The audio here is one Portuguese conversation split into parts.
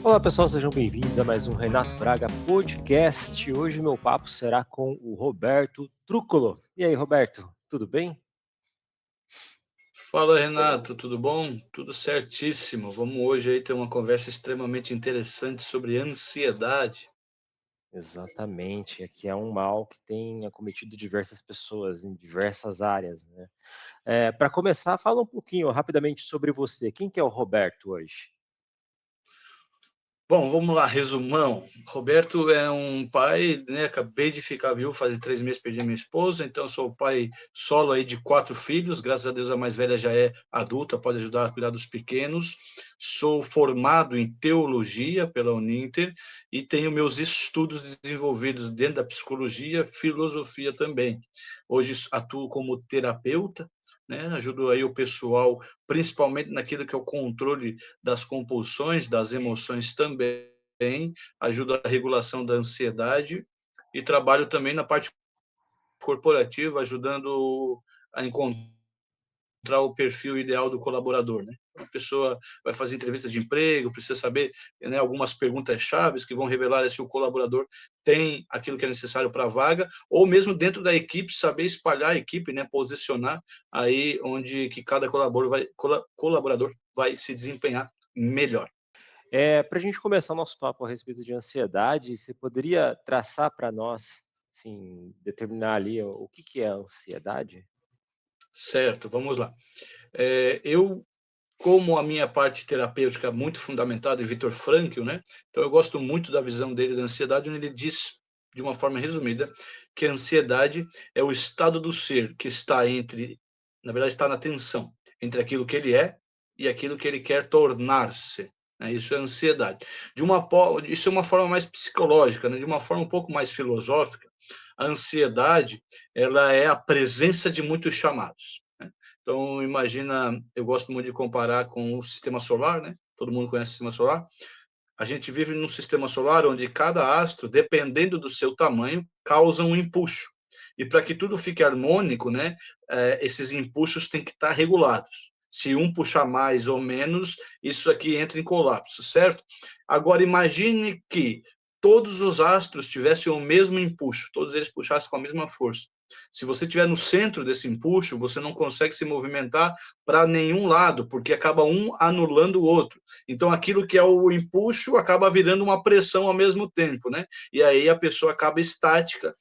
Olá pessoal, sejam bem-vindos a mais um Renato Braga Podcast. Hoje meu papo será com o Roberto Trúcolo. E aí, Roberto, tudo bem? Fala Renato, tudo bom? Tudo certíssimo. Vamos hoje aí ter uma conversa extremamente interessante sobre ansiedade. Exatamente, aqui é um mal que tem acometido diversas pessoas em diversas áreas, né? Para começar, fala um pouquinho rapidamente sobre você. Quem que é o Roberto hoje? Bom, vamos lá, resumão. Roberto é um pai, né? Acabei de ficar viúvo, faz 3 meses perdi minha esposa, então sou pai solo aí de 4 filhos. Graças a Deus a mais velha já é adulta, pode ajudar a cuidar dos pequenos. Sou formado em teologia pela Uninter e tenho meus estudos desenvolvidos dentro da psicologia, filosofia também. Hoje atuo como terapeuta, né? Ajudo aí o pessoal, principalmente naquilo que é o controle das compulsões, das emoções também, ajuda a regulação da ansiedade e trabalho também na parte corporativa, ajudando a encontrar o perfil ideal do colaborador, né? A pessoa vai fazer entrevista de emprego, precisa saber, né, algumas perguntas chaves que vão revelar se o colaborador tem aquilo que é necessário para a vaga, ou mesmo dentro da equipe, saber espalhar a equipe, né, posicionar aí onde que cada colaborador vai se desempenhar melhor. Para a gente começar o nosso papo a respeito de ansiedade, você poderia traçar para nós, assim, determinar ali o que é a ansiedade? Certo, vamos lá. Eu, como a minha parte terapêutica é muito fundamentada em Viktor Frankl, né? Então eu gosto muito da visão dele da ansiedade, onde ele diz, de uma forma resumida, que a ansiedade é o estado do ser que está entre, na verdade, está na tensão entre aquilo que ele é e aquilo que ele quer tornar-se. Né? Isso é ansiedade. Isso é uma forma mais psicológica, né? De uma forma um pouco mais filosófica. A ansiedade, ela é a presença de muitos chamados. Né? Então, imagina, eu gosto muito de comparar com o sistema solar, né? Todo mundo conhece o sistema solar. A gente vive num sistema solar onde cada astro, dependendo do seu tamanho, causa um impulso. E para que tudo fique harmônico, né, esses impulsos têm que estar regulados. Se um puxar mais ou menos, isso aqui entra em colapso, certo? Agora, imagine que todos os astros tivessem o mesmo impulso, todos eles puxassem com a mesma força. Se você estiver no centro desse impulso, você não consegue se movimentar para nenhum lado, porque acaba um anulando o outro. Então, aquilo que é o impulso acaba virando uma pressão ao mesmo tempo, né? E aí a pessoa acaba estática,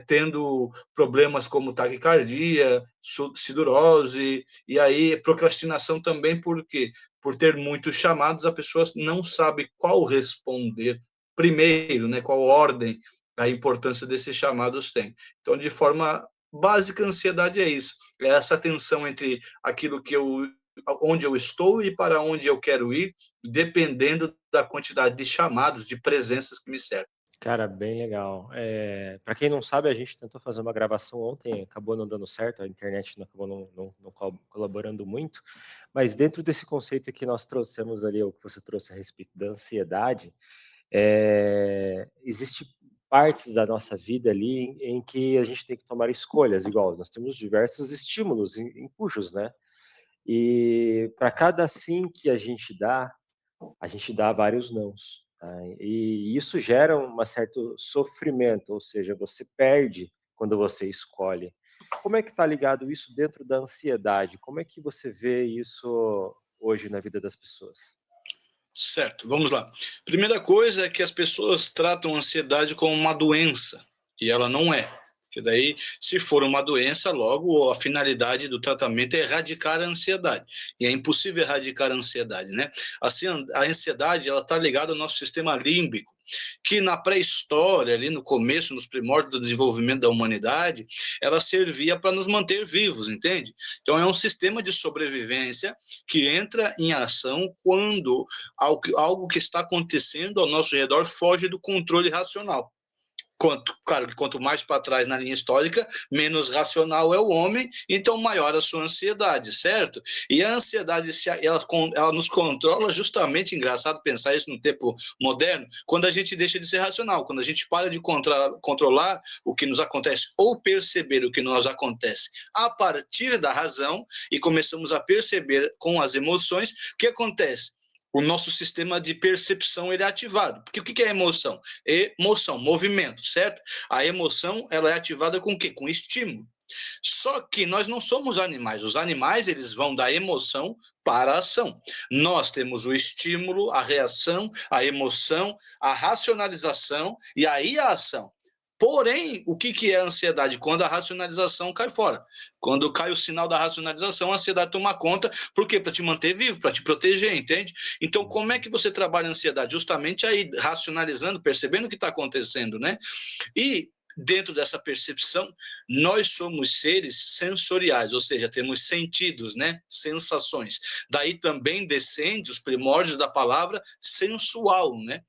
tendo problemas como taquicardia, sidurose, e aí procrastinação também, por quê? Por ter muitos chamados, a pessoa não sabe qual responder primeiro, né? Qual ordem a importância desses chamados tem. Então, de forma básica, a ansiedade é isso, é essa tensão entre aquilo que onde eu estou e para onde eu quero ir, dependendo da quantidade de chamados, de presenças que me cercam. Cara, bem legal. Para quem não sabe, a gente tentou fazer uma gravação ontem, acabou não dando certo, a internet não acabou não colaborando muito, mas dentro desse conceito que nós trouxemos ali, o que você trouxe a respeito da ansiedade, existe partes da nossa vida ali em que a gente tem que tomar escolhas, igual nós temos diversos estímulos, impulsos, né? E para cada sim que a gente dá vários nãos, tá? E isso gera um certo sofrimento, ou seja, você perde quando você escolhe. Como é que está ligado isso dentro da ansiedade? Como é que você vê isso hoje na vida das pessoas? Certo, vamos lá. Primeira coisa é que as pessoas tratam a ansiedade como uma doença, e ela não é. Porque daí, se for uma doença, logo a finalidade do tratamento é erradicar a ansiedade. E é impossível erradicar a ansiedade, né? Assim, a ansiedade, ela está ligada ao nosso sistema límbico, que na pré-história, ali no começo, nos primórdios do desenvolvimento da humanidade, ela servia para nos manter vivos, entende? Então é um sistema de sobrevivência que entra em ação quando algo que está acontecendo ao nosso redor foge do controle racional. Claro que quanto mais para trás na linha histórica, menos racional é o homem, então maior a sua ansiedade, certo? E a ansiedade, ela nos controla justamente, engraçado pensar isso no tempo moderno, quando a gente deixa de ser racional, quando a gente para de controlar o que nos acontece ou perceber o que nos acontece a partir da razão e começamos a perceber com as emoções, o que acontece? o nosso sistema de percepção ele é ativado. Porque o que é emoção? Emoção, movimento, certo? A emoção ela é ativada com o quê? Com estímulo. Só que nós não somos animais. Os animais eles vão da emoção para a ação. Nós temos o estímulo, a reação, a emoção, a racionalização e aí a ação. Porém, o que é a ansiedade? Quando a racionalização cai fora. Quando cai o sinal da racionalização, a ansiedade toma conta. Por quê? Para te manter vivo, para te proteger, entende? Então, como é que você trabalha a ansiedade? Justamente aí, racionalizando, percebendo o que está acontecendo, né? E dentro dessa percepção, nós somos seres sensoriais, ou seja, temos sentidos, né? Sensações. Daí também descende os primórdios da palavra sensual, né?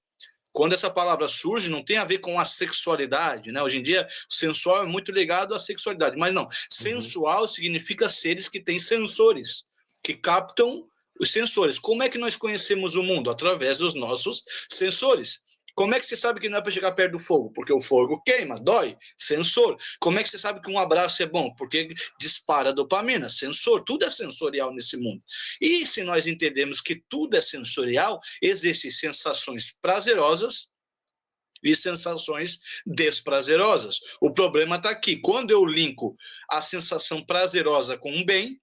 Quando essa palavra surge, não tem a ver com a sexualidade, né? Hoje em dia, o sensual é muito ligado à sexualidade, mas não. Sensual significa seres que têm sensores, que captam os sensores. Como é que nós conhecemos o mundo? Através dos nossos sensores. Como é que você sabe que não é para chegar perto do fogo? Porque o fogo queima, dói, sensor. Como é que você sabe que um abraço é bom? Porque dispara dopamina, sensor. Tudo é sensorial nesse mundo. E se nós entendemos que tudo é sensorial, existem sensações prazerosas e sensações desprazerosas. O problema está aqui. Quando eu linko a sensação prazerosa com um bem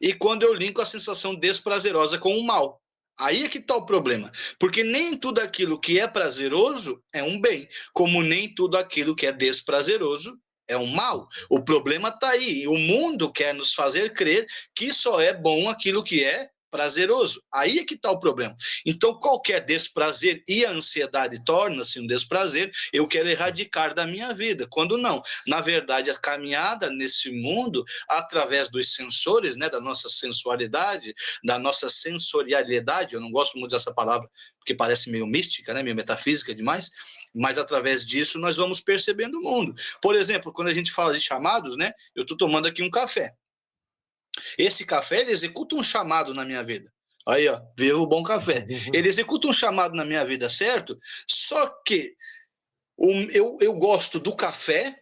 e quando eu linko a sensação desprazerosa com um mal. Aí é que está o problema, porque nem tudo aquilo que é prazeroso é um bem, como nem tudo aquilo que é desprazeroso é um mal. O problema está aí, o mundo quer nos fazer crer que só é bom aquilo que é prazeroso. Aí é que está o problema. Então, qualquer desprazer e a ansiedade torna-se um desprazer, eu quero erradicar da minha vida, quando não. Na verdade, a caminhada nesse mundo, através dos sensores, né, da nossa sensualidade, da nossa sensorialidade, eu não gosto muito dessa palavra, porque parece meio mística, né, meio metafísica demais, mas através disso nós vamos percebendo o mundo. Por exemplo, quando a gente fala de chamados, né, eu estou tomando aqui um café. Esse café, ele executa um chamado na minha vida. Aí, ó, viva o bom café. Ele executa um chamado na minha vida, certo? Só que eu gosto do café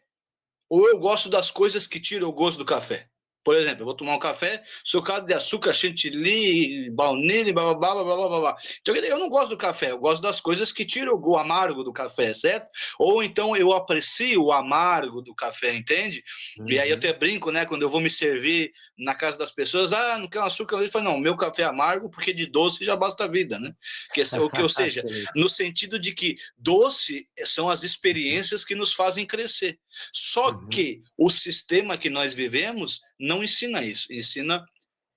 ou eu gosto das coisas que tiram o gosto do café. Por exemplo, eu vou tomar um café, socado de açúcar, chantilly, baunilha, blá, blá, blá, blá, blá, blá. Então, eu não gosto do café, eu gosto das coisas que tiram o amargo do café, certo? Ou então eu aprecio o amargo do café, entende? E aí eu até brinco, né? Quando eu vou me servir na casa das pessoas, não quero açúcar, eu falo, não, meu café é amargo porque de doce já basta a vida, né? Ou seja, no sentido de que doce são as experiências que nos fazem crescer. Só que o sistema que nós vivemos não ensina isso, ensina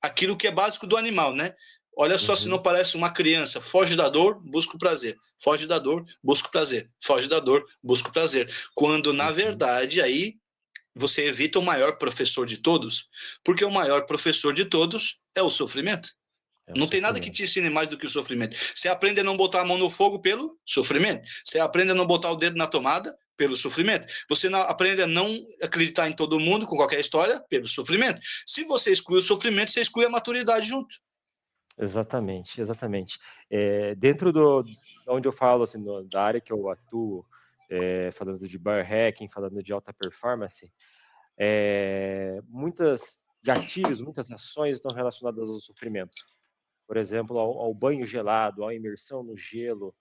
aquilo que é básico do animal, né? Olha só se não parece uma criança, foge da dor, busca o prazer, foge da dor, busca o prazer, foge da dor, busca o prazer. Quando, na verdade, aí você evita o maior professor de todos, porque o maior professor de todos é o sofrimento. Não tem nada que te ensine mais do que o sofrimento. Você aprende a não botar a mão no fogo pelo sofrimento. Você aprende a não botar o dedo na tomada pelo sofrimento. Você aprende a não acreditar em todo mundo com qualquer história pelo sofrimento. Se você exclui o sofrimento, você exclui a maturidade junto. Exatamente, exatamente. Dentro onde eu falo, assim, da área que eu atuo, falando de biohacking, falando de alta performance, muitas gatilhos, muitas ações estão relacionadas ao sofrimento. Por exemplo, ao banho gelado, à imersão no gelo,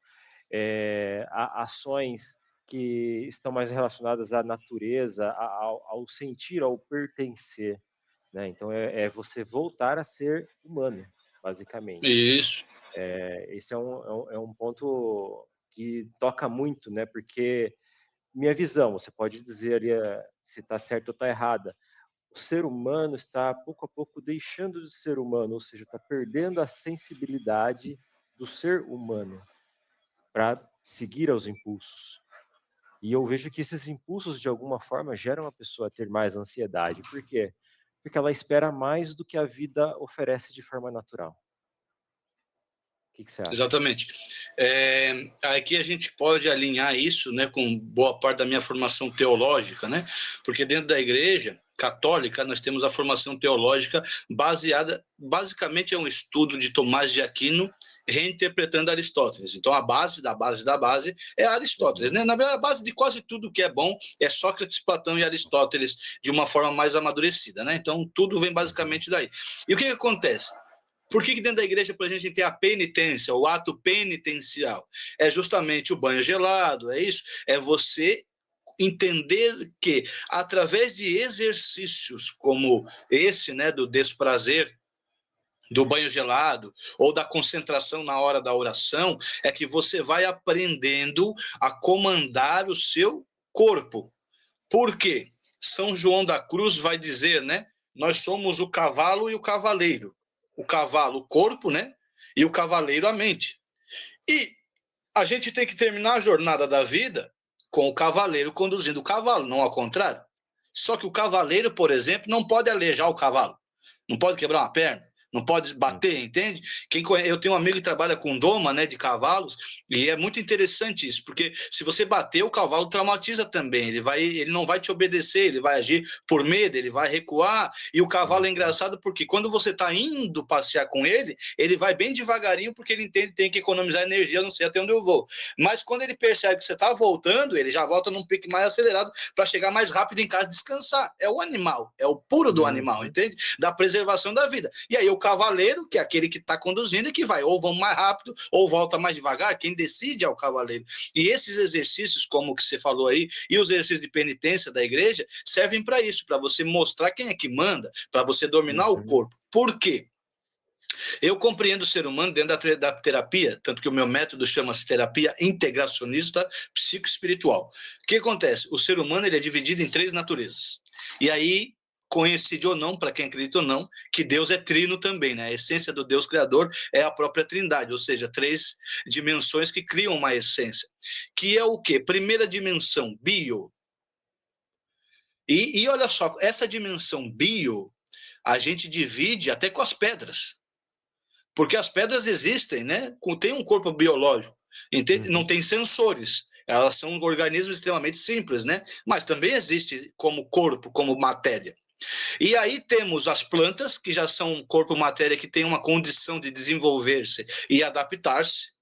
a ações que estão mais relacionadas à natureza, ao sentir, ao pertencer, né? Então, você voltar a ser humano, basicamente. Isso. Esse é um ponto que toca muito, né? Porque minha visão, você pode dizer se está certo ou está errada, o ser humano está, pouco a pouco, deixando de ser humano, ou seja, está perdendo a sensibilidade do ser humano para seguir aos impulsos. E eu vejo que esses impulsos, de alguma forma, geram a pessoa a ter mais ansiedade. Por quê? Porque ela espera mais do que a vida oferece de forma natural. O que você acha? Exatamente. Aqui a gente pode alinhar isso, né, com boa parte da minha formação teológica, né? Porque dentro da igreja católica nós temos a formação teológica baseada, basicamente é um estudo de Tomás de Aquino reinterpretando Aristóteles. Então a base da base da base é Aristóteles, né? Na verdade a base de quase tudo que é bom é Sócrates, Platão e Aristóteles de uma forma mais amadurecida, né? Então tudo vem basicamente daí. E o que acontece? Por que dentro da igreja, para a gente ter a penitência, o ato penitencial? É justamente o banho gelado, é isso? É você entender que, através de exercícios como esse, né, do desprazer, do banho gelado, ou da concentração na hora da oração, é que você vai aprendendo a comandar o seu corpo. Por quê? São João da Cruz vai dizer, né? Nós somos o cavalo e o cavaleiro. O cavalo, o corpo, né? E o cavaleiro, a mente. E a gente tem que terminar a jornada da vida com o cavaleiro conduzindo o cavalo, não ao contrário. Só que o cavaleiro, por exemplo, não pode alejar o cavalo, não pode quebrar uma perna, não pode bater, entende? Eu tenho um amigo que trabalha com doma, né, de cavalos, e é muito interessante isso, porque se você bater, o cavalo traumatiza também, ele não vai te obedecer, ele vai agir por medo, ele vai recuar, e o cavalo é engraçado porque quando você está indo passear com ele, ele vai bem devagarinho porque ele entende que tem que economizar energia, não sei até onde eu vou. Mas quando ele percebe que você está voltando, ele já volta num pique mais acelerado para chegar mais rápido em casa e descansar. É o animal, é o puro do animal, entende? Da preservação da vida. E aí o cavaleiro, que é aquele que está conduzindo, e que vai ou vão mais rápido ou volta mais devagar, quem decide é o cavaleiro. E esses exercícios, como o que você falou aí, e os exercícios de penitência da igreja, servem para isso, para você mostrar quem é que manda, para você dominar o corpo. Por quê? Eu compreendo o ser humano dentro da terapia, tanto que o meu método chama-se terapia integracionista psicoespiritual. O que acontece? O ser humano ele é dividido em 3 naturezas. E aí coincide ou não, para quem acredita ou não, que Deus é trino também, né? A essência do Deus criador é a própria trindade, ou seja, 3 dimensões que criam uma essência. Que é o quê? Primeira dimensão, bio. E olha só, essa dimensão bio, a gente divide até com as pedras. Porque as pedras existem, né? Tem um corpo biológico, entende? Não tem sensores. Elas são organismos extremamente simples, né? Mas também existe como corpo, como matéria. E aí temos as plantas, que já são um corpo matéria que tem uma condição de desenvolver-se e adaptar-se,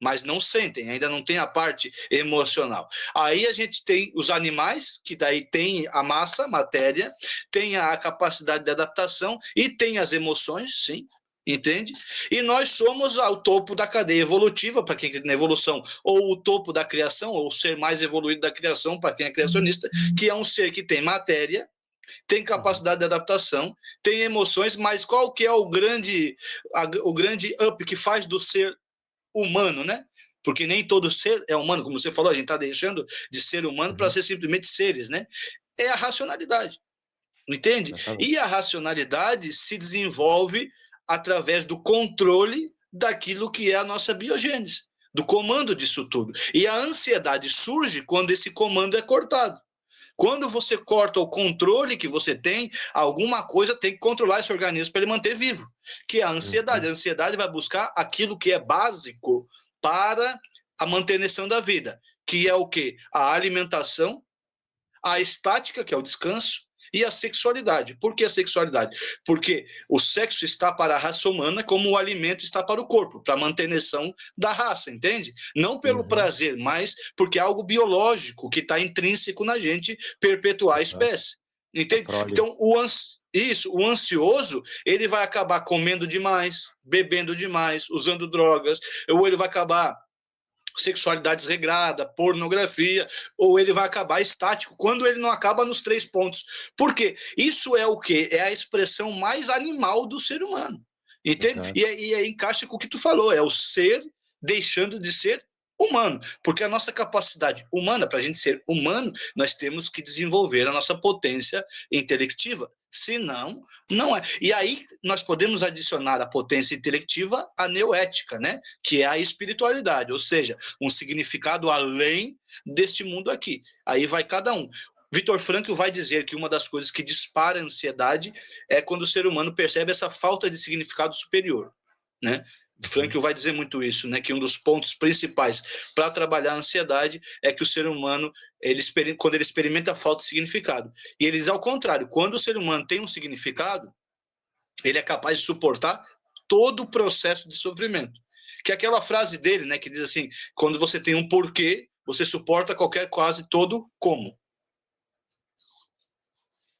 mas não sentem, ainda não tem a parte emocional. Aí a gente tem os animais, que daí tem a massa, matéria, tem a capacidade de adaptação e tem as emoções, sim, entende? E nós somos ao topo da cadeia evolutiva, para quem acredita na evolução, ou o topo da criação, ou o ser mais evoluído da criação, para quem é criacionista, que é um ser que tem matéria, tem capacidade de adaptação, tem emoções, mas qual que é o grande up que faz do ser humano, né? Porque nem todo ser é humano, como você falou, a gente está deixando de ser humano para ser simplesmente seres, né? É a racionalidade, entende? E a racionalidade se desenvolve através do controle daquilo que é a nossa biogênese, do comando disso tudo. E a ansiedade surge quando esse comando é cortado. Quando você corta o controle que você tem, alguma coisa tem que controlar esse organismo para ele manter vivo, que é a ansiedade. A ansiedade vai buscar aquilo que é básico para a manutenção da vida, que é o quê? A alimentação, a estática, que é o descanso, e a sexualidade. Por que a sexualidade? Porque o sexo está para a raça humana como o alimento está para o corpo, para a manutenção da raça, entende? Não pelo prazer, mas porque é algo biológico que está intrínseco na gente perpetuar a espécie, entende? Então, o ansioso, ele vai acabar comendo demais, bebendo demais, usando drogas, ou ele vai acabar sexualidade desregrada, pornografia, ou ele vai acabar estático, quando ele não acaba nos 3 pontos. Por quê? Isso é o quê? É a expressão mais animal do ser humano, entende? E aí encaixa com o que tu falou, é o ser deixando de ser humano, porque a nossa capacidade humana, para a gente ser humano, nós temos que desenvolver a nossa potência intelectiva, senão, não é. E aí nós podemos adicionar a potência intelectiva à neoética, né? Que é a espiritualidade, ou seja, um significado além desse mundo aqui. Aí vai cada um. Viktor Frankl vai dizer que uma das coisas que dispara a ansiedade é quando o ser humano percebe essa falta de significado superior, né? Frankl vai dizer muito isso, né? Que um dos pontos principais para trabalhar a ansiedade é que o ser humano, quando ele experimenta a falta de significado. E ele diz ao contrário, quando o ser humano tem um significado, ele é capaz de suportar todo o processo de sofrimento. Que é aquela frase dele, né? Que diz assim, quando você tem um porquê, você suporta quase todo como.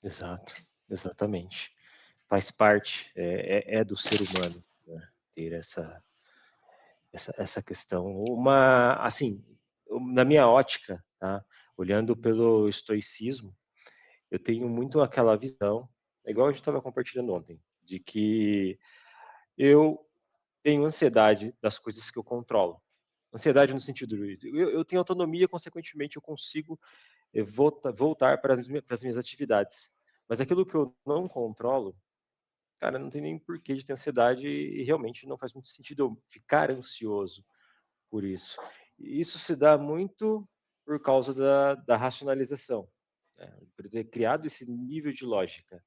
Exato, exatamente. Faz parte, é do ser humano. essa questão. Assim, na minha ótica, tá? Olhando pelo estoicismo, eu tenho muito aquela visão, igual a gente estava compartilhando ontem, de que eu tenho ansiedade das coisas que eu controlo. Ansiedade no sentido de eu tenho autonomia, consequentemente eu consigo voltar para as minhas atividades. Mas aquilo que eu não controlo, cara, não tem nem porquê de ter ansiedade e realmente não faz muito sentido eu ficar ansioso por isso. E isso se dá muito por causa da racionalização, né? Por ter criado esse nível de lógica.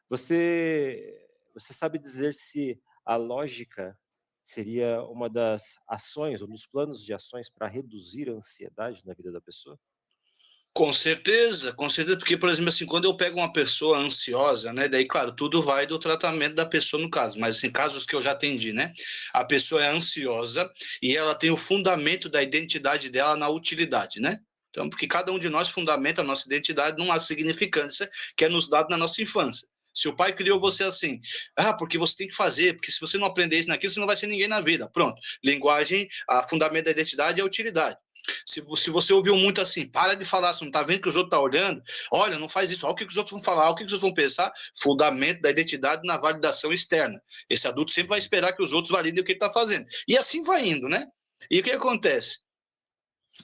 Você sabe dizer se a lógica seria uma das ações ou dos planos de ações para reduzir a ansiedade na vida da pessoa? Com certeza, porque, por exemplo, assim, quando eu pego uma pessoa ansiosa, né, daí, claro, tudo vai do tratamento da pessoa no caso, mas em casos que eu já atendi, né, a pessoa é ansiosa e ela tem o fundamento da identidade dela na utilidade, né? Então, porque cada um de nós fundamenta a nossa identidade numa significância que é nos dado na nossa infância. Se o pai criou você assim, porque você tem que fazer, porque se você não aprender isso naquilo, você não vai ser ninguém na vida. Pronto. Linguagem, a fundamento da identidade é a utilidade. Se você ouviu muito assim, para de falar, você não está vendo que os outros estão olhando, olha, não faz isso, olha o que os outros vão falar, olha o que os outros vão pensar, fundamento da identidade na validação externa. Esse adulto sempre vai esperar que os outros validem o que ele está fazendo. E assim vai indo, né? E o que acontece?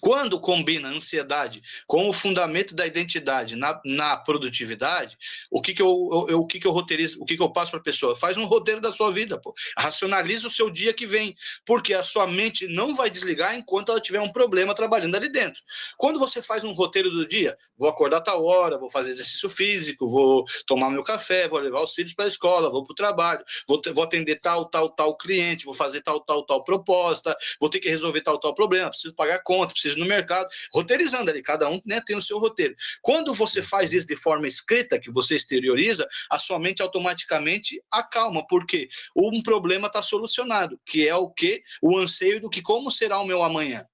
Quando combina a ansiedade com o fundamento da identidade na produtividade, o que eu roteirizo, o que eu passo para a pessoa? Faz um roteiro da sua vida, pô. Racionaliza o seu dia que vem, porque a sua mente não vai desligar enquanto ela tiver um problema trabalhando ali dentro. Quando você faz um roteiro do dia, vou acordar tal hora, vou fazer exercício físico, vou tomar meu café, vou levar os filhos para a escola, vou para o trabalho, vou atender tal cliente, vou fazer tal proposta, vou ter que resolver tal problema, preciso pagar conta, preciso no mercado, roteirizando ali, cada um, né, tem o seu roteiro. Quando você faz isso de forma escrita, que você exterioriza, a sua mente automaticamente acalma, porque um problema está solucionado, que é o quê? O anseio do que como será o meu amanhã.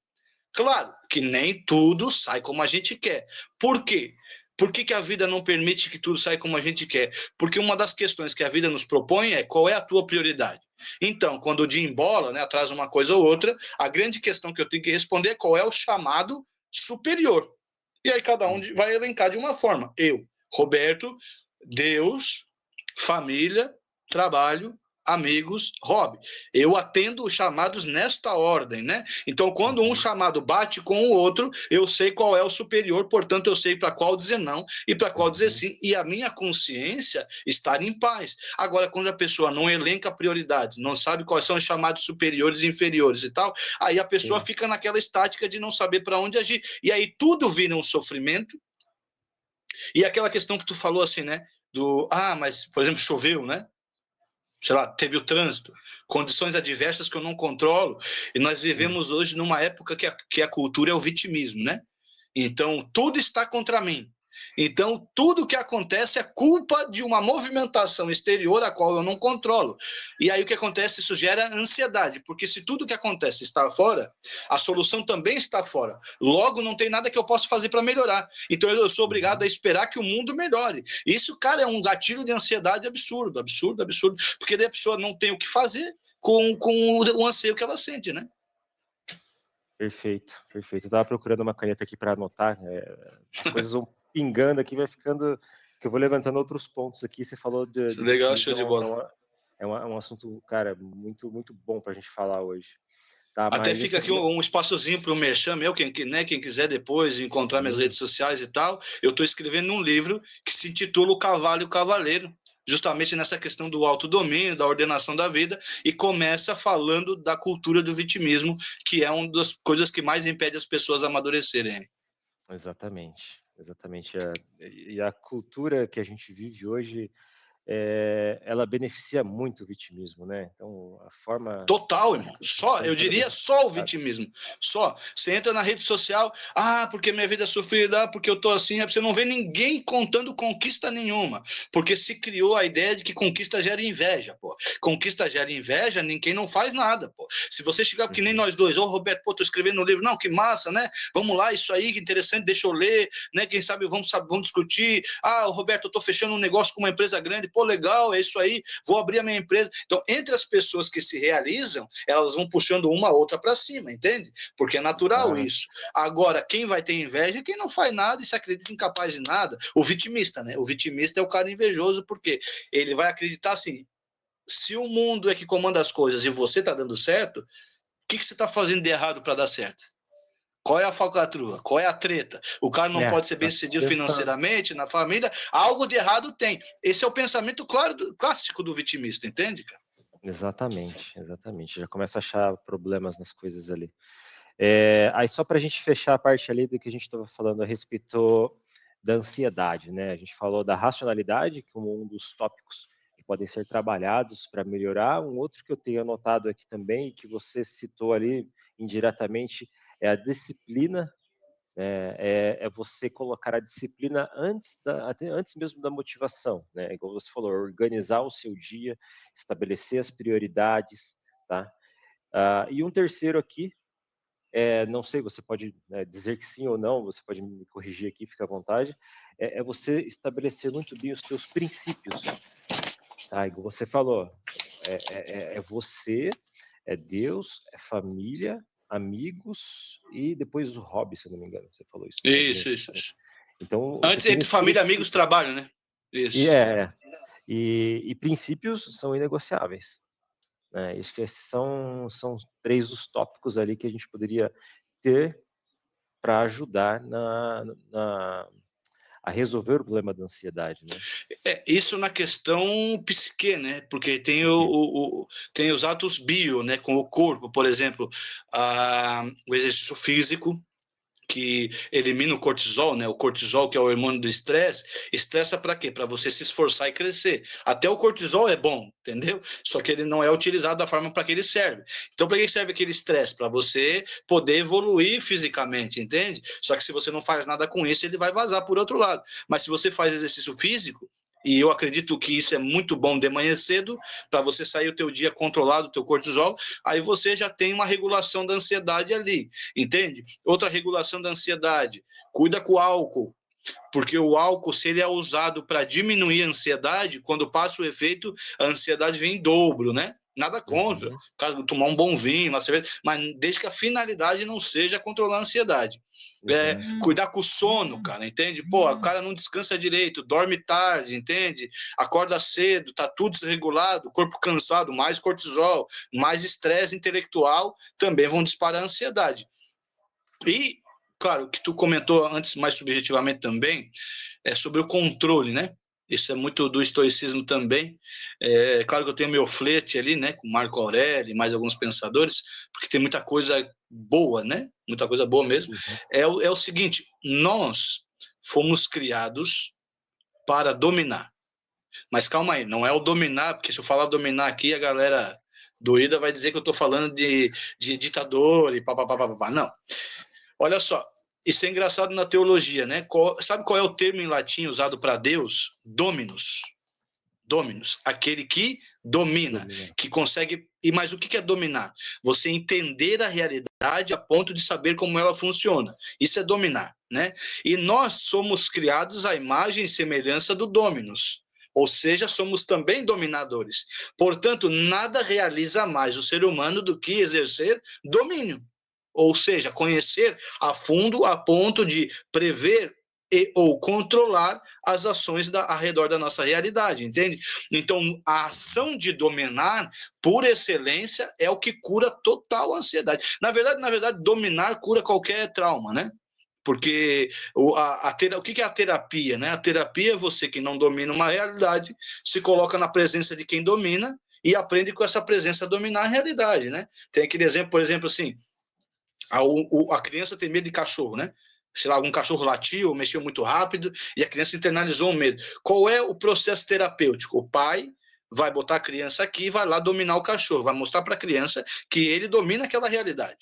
Claro que nem tudo sai como a gente quer. Por quê? Por que a vida não permite que tudo saia como a gente quer? Porque uma das questões que a vida nos propõe é qual é a tua prioridade. Então, quando o dia embola, né, atrás uma coisa ou outra, a grande questão que eu tenho que responder é qual é o chamado superior. E aí cada um vai elencar de uma forma. Eu, Roberto, Deus, família, trabalho, amigos, hobby. Eu atendo os chamados nesta ordem, né? Então, quando um chamado bate com o outro, eu sei qual é o superior, portanto, eu sei para qual dizer não e para qual dizer sim. E a minha consciência estar em paz. Agora, quando a pessoa não elenca prioridades, não sabe quais são os chamados superiores e inferiores e tal, aí a pessoa fica naquela estática de não saber para onde agir. E aí tudo vira um sofrimento. E aquela questão que tu falou assim, né? Mas, por exemplo, choveu, né? Sei lá, teve o trânsito, condições adversas que eu não controlo, e nós vivemos hoje numa época que a cultura é o vitimismo, né? Então, tudo está contra mim. Então, tudo que acontece é culpa de uma movimentação exterior a qual eu não controlo. E aí o que acontece? Isso gera ansiedade, porque se tudo que acontece está fora, a solução também está fora. Logo, não tem nada que eu possa fazer para melhorar. Então, eu sou obrigado a esperar que o mundo melhore. Isso, cara, é um gatilho de ansiedade absurdo, absurdo, absurdo, porque daí a pessoa não tem o que fazer com o anseio que ela sente, né? Perfeito, perfeito. Eu estava procurando uma caneta aqui para anotar, as coisas vão pingando aqui, vai ficando, que eu vou levantando outros pontos aqui. Você falou de legal, show de bola. É um assunto, cara, muito, muito bom para a gente falar hoje. Tá, até fica aqui um espaçozinho para o merchan meu, quem quiser depois encontrar minhas redes sociais e tal. Eu estou escrevendo um livro que se intitula O Cavalo e o Cavaleiro, justamente nessa questão do autodomínio, da ordenação da vida, e começa falando da cultura do vitimismo, que é uma das coisas que mais impede as pessoas a amadurecerem. Exatamente. E a cultura que a gente vive hoje, ela beneficia muito o vitimismo, né? Então, a forma... Total, irmão. Eu diria só o vitimismo. Só. Você entra na rede social, porque minha vida é sofrida, porque eu tô assim, você não vê ninguém contando conquista nenhuma, porque se criou a ideia de que conquista gera inveja, pô. Conquista gera inveja, ninguém não faz nada, pô. Se você chegar, que nem nós dois, Roberto, tô escrevendo um livro, não, que massa, né? Vamos lá, isso aí, que interessante, deixa eu ler, né? Quem sabe vamos discutir. Roberto, eu tô fechando um negócio com uma empresa grande, pô, legal, é isso aí, vou abrir a minha empresa. Então, entre as pessoas que se realizam, elas vão puxando uma a outra para cima, entende? Porque é natural isso. Agora, quem vai ter inveja é quem não faz nada e se acredita incapaz de nada. O vitimista, né? O vitimista é o cara invejoso, porque ele vai acreditar assim, se o mundo é que comanda as coisas e você está dando certo, o que você está fazendo de errado para dar certo? Qual é a falcatrua? Qual é a treta? O cara não pode ser bem-sucedido financeiramente, na família, algo de errado tem. Esse é o pensamento clássico do vitimista, entende, cara? Exatamente, exatamente. Já começa a achar problemas nas coisas ali. Aí só para a gente fechar a parte ali do que a gente estava falando a respeito da ansiedade, né? A gente falou da racionalidade como um dos tópicos que podem ser trabalhados para melhorar. Um outro que eu tenho anotado aqui também, e que você citou ali indiretamente, é a disciplina, né? É você colocar a disciplina até antes mesmo da motivação, né? Igual você falou, organizar o seu dia, estabelecer as prioridades, tá? E um terceiro aqui, não sei, você pode, né, dizer que sim ou não, você pode me corrigir aqui, fica à vontade, é você estabelecer muito bem os seus princípios, tá? Igual você falou, você, é Deus, é família, amigos e depois o hobby, se eu não me engano, você falou isso. Isso. Então, antes, entre família, amigos, trabalho, né? Isso. E princípios são inegociáveis. Acho que esses são 3 os tópicos ali que a gente poderia ter para ajudar a resolver o problema da ansiedade, né? Isso na questão psique, né? Porque tem, tem os atos bio, né? Com o corpo, por exemplo, o exercício físico, que elimina o cortisol, né? O cortisol, que é o hormônio do estresse, estressa para quê? Para você se esforçar e crescer. Até o cortisol é bom, entendeu? Só que ele não é utilizado da forma para que ele serve. Então, para que serve aquele estresse? Para você poder evoluir fisicamente, entende? Só que se você não faz nada com isso, ele vai vazar por outro lado. Mas se você faz exercício físico, e eu acredito que isso é muito bom de manhã cedo, para você sair o teu dia controlado, o teu cortisol, aí você já tem uma regulação da ansiedade ali, entende? Outra regulação da ansiedade, cuida com o álcool, porque o álcool, se ele é usado para diminuir a ansiedade, quando passa o efeito, a ansiedade vem em dobro, né? Nada contra, cara, tomar um bom vinho, uma cerveja, mas desde que a finalidade não seja controlar a ansiedade. Cuidar com o sono, cara, entende? Pô, o cara não descansa direito, dorme tarde, entende? Acorda cedo, tá tudo desregulado, corpo cansado, mais cortisol, mais estresse intelectual, também vão disparar a ansiedade. E, claro, o que tu comentou antes, mais subjetivamente também, é sobre o controle, né? Isso é muito do estoicismo também. Claro que eu tenho meu flerte ali, né, com Marco Aurélio e mais alguns pensadores, porque tem muita coisa boa, né? Muita coisa boa mesmo. É o seguinte, nós fomos criados para dominar. Mas calma aí, não é o dominar, porque se eu falar dominar aqui, a galera doida vai dizer que eu estou falando de ditador e papapá. Não. Olha só, isso é engraçado na teologia, né? Sabe qual é o termo em latim usado para Deus? Dominus. Dominus, aquele que domina, que consegue... Mas o que é dominar? Você entender a realidade a ponto de saber como ela funciona. Isso é dominar, né? E nós somos criados à imagem e semelhança do Dominus. Ou seja, somos também dominadores. Portanto, nada realiza mais o ser humano do que exercer domínio. Ou seja, conhecer a fundo a ponto de prever ou controlar as ações ao redor da nossa realidade, entende? Então, a ação de dominar, por excelência, é o que cura total a ansiedade. Na verdade, dominar cura qualquer trauma, né? Porque o que é a terapia, né? A terapia é você que não domina uma realidade, se coloca na presença de quem domina e aprende com essa presença a dominar a realidade, né? Tem aquele exemplo, por exemplo, assim, a criança tem medo de cachorro, né? Sei lá, algum cachorro latiu ou mexeu muito rápido e a criança internalizou o medo. Qual é o processo terapêutico? O pai vai botar a criança aqui e vai lá dominar o cachorro, vai mostrar para a criança que ele domina aquela realidade.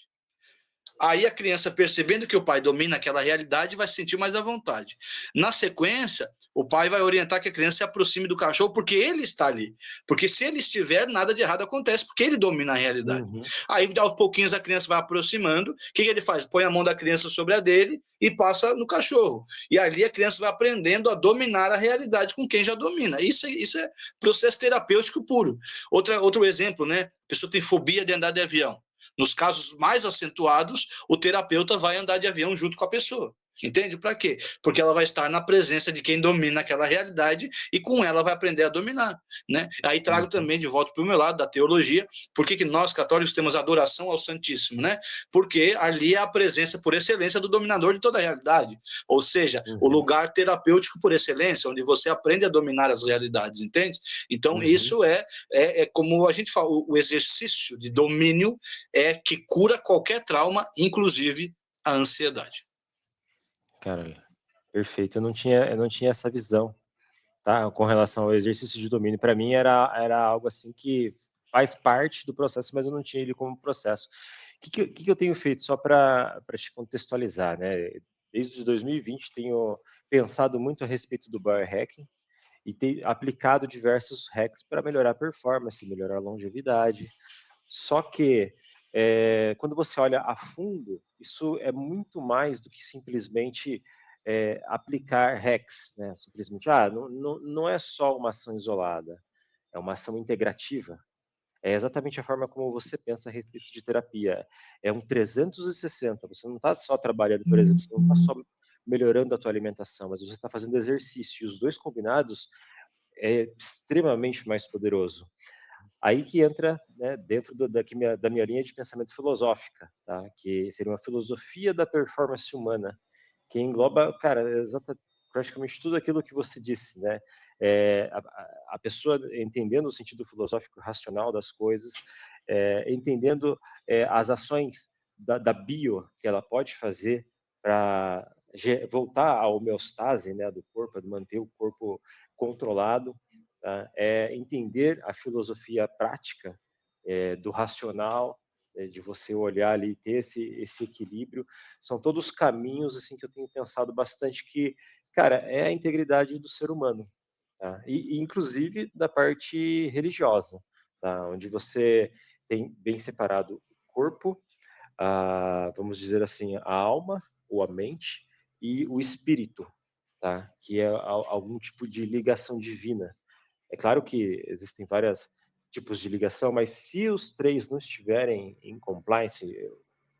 Aí a criança, percebendo que o pai domina aquela realidade, vai se sentir mais à vontade. Na sequência, o pai vai orientar que a criança se aproxime do cachorro, porque ele está ali. Porque se ele estiver, nada de errado acontece, porque ele domina a realidade. Uhum. Aí, aos pouquinhos, a criança vai aproximando. O que ele faz? Põe a mão da criança sobre a dele e passa no cachorro. E ali a criança vai aprendendo a dominar a realidade com quem já domina. Isso é processo terapêutico puro. Outro exemplo, né? A pessoa tem fobia de andar de avião. Nos casos mais acentuados, o terapeuta vai andar de avião junto com a pessoa. Entende? Para quê? Porque ela vai estar na presença de quem domina aquela realidade e com ela vai aprender a dominar, né? Aí trago também de volta para o meu lado da teologia. Por que nós católicos temos adoração ao Santíssimo, né? Porque ali é a presença por excelência do dominador de toda a realidade, ou seja, o lugar terapêutico por excelência, onde você aprende a dominar as realidades, entende? Então isso é como a gente fala, o exercício de domínio é que cura qualquer trauma, inclusive a ansiedade. Cara, perfeito. Eu não tinha essa visão, tá? Com relação ao exercício de domínio. Para mim era algo assim que faz parte do processo, mas eu não tinha ele como processo. O que eu tenho feito só para te contextualizar, né? Desde 2020 tenho pensado muito a respeito do biohacking e tenho aplicado diversos hacks para melhorar a performance, melhorar a longevidade. Só que quando você olha a fundo, isso é muito mais do que simplesmente aplicar hacks, né? Simplesmente, não é só uma ação isolada, é uma ação integrativa. É exatamente a forma como você pensa a respeito de terapia. É um 360. Você não está só trabalhando, por exemplo, você não está só melhorando a tua alimentação, mas você está fazendo exercício. E os dois combinados é extremamente mais poderoso. Aí que entra, né, dentro da minha linha de pensamento filosófica, tá? Que seria uma filosofia da performance humana, que engloba, cara, praticamente tudo aquilo que você disse, né? A pessoa entendendo o sentido filosófico racional das coisas, entendendo as ações da bio que ela pode fazer para voltar à homeostase, né, do corpo, manter o corpo controlado, tá? Entender a filosofia prática do racional, de você olhar ali e ter esse equilíbrio, são todos caminhos assim que eu tenho pensado bastante que, cara, é a integridade do ser humano, tá? E inclusive da parte religiosa, tá? Onde você tem bem separado o corpo, vamos dizer assim, a alma ou a mente e o espírito, tá? Que é algum tipo de ligação divina. É claro que existem vários tipos de ligação, mas se os três não estiverem em compliance,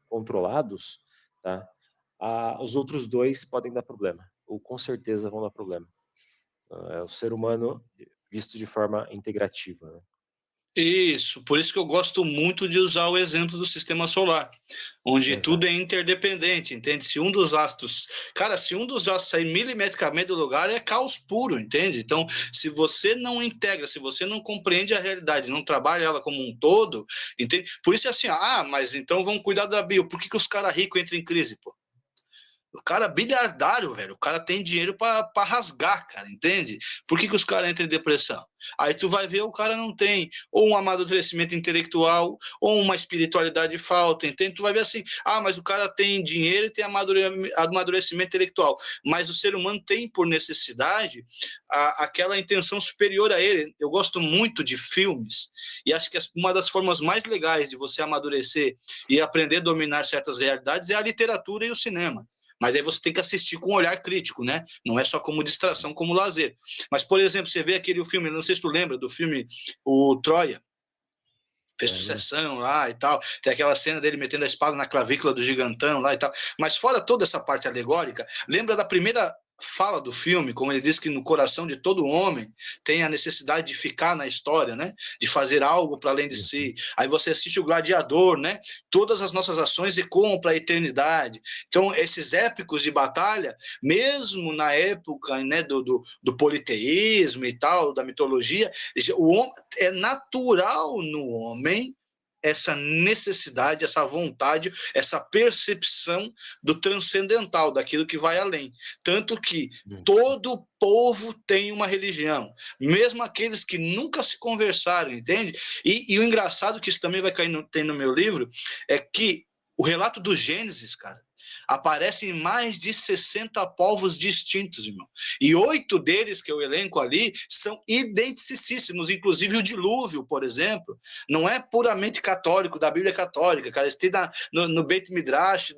controlados, tá? Os outros dois podem dar problema, ou com certeza vão dar problema. É o ser humano visto de forma integrativa, né? Isso, por isso que eu gosto muito de usar o exemplo do sistema solar, onde tudo é interdependente, entende? Se um dos astros sair milimetricamente do lugar, é caos puro, entende? Então, se você não integra, se você não compreende a realidade, não trabalha ela como um todo, entende? Por isso é assim, mas então vamos cuidar da bio. Por que os caras ricos entram em crise, pô? O cara é bilhardário, velho. O cara tem dinheiro pra rasgar, cara, entende? Por que os caras entram em depressão? Aí tu vai ver, o cara não tem ou um amadurecimento intelectual, ou uma espiritualidade falta, entende? Tu vai ver assim, mas o cara tem dinheiro e tem amadurecimento intelectual. Mas o ser humano tem, por necessidade, aquela intenção superior a ele. Eu gosto muito de filmes, e acho que uma das formas mais legais de você amadurecer e aprender a dominar certas realidades é a literatura e o cinema. Mas aí você tem que assistir com um olhar crítico, né? Não é só como distração, como lazer. Mas, por exemplo, você vê aquele filme, não sei se tu lembra do filme, o Troia, fez sucessão lá e tal, tem aquela cena dele metendo a espada na clavícula do gigantão lá e tal, mas fora toda essa parte alegórica, lembra da primeira fala do filme, como ele diz que no coração de todo homem tem a necessidade de ficar na história, né? De fazer algo para além de si. Aí você assiste o Gladiador, né? Todas as nossas ações ecoam para a eternidade. Então, esses épicos de batalha, mesmo na época, né, do politeísmo e tal, da mitologia, é natural no homem essa necessidade, essa vontade, essa percepção do transcendental, daquilo que vai além. Tanto que todo povo tem uma religião, mesmo aqueles que nunca se conversaram, entende? E o engraçado, que isso também vai cair tem no meu livro, é que o relato do Gênesis, cara, aparecem mais de 60 povos distintos, irmão. E 8 deles que eu elenco ali são identicíssimos, inclusive o dilúvio, por exemplo, não é puramente católico, da Bíblia católica, cara. Isso tem no Beit Midrash,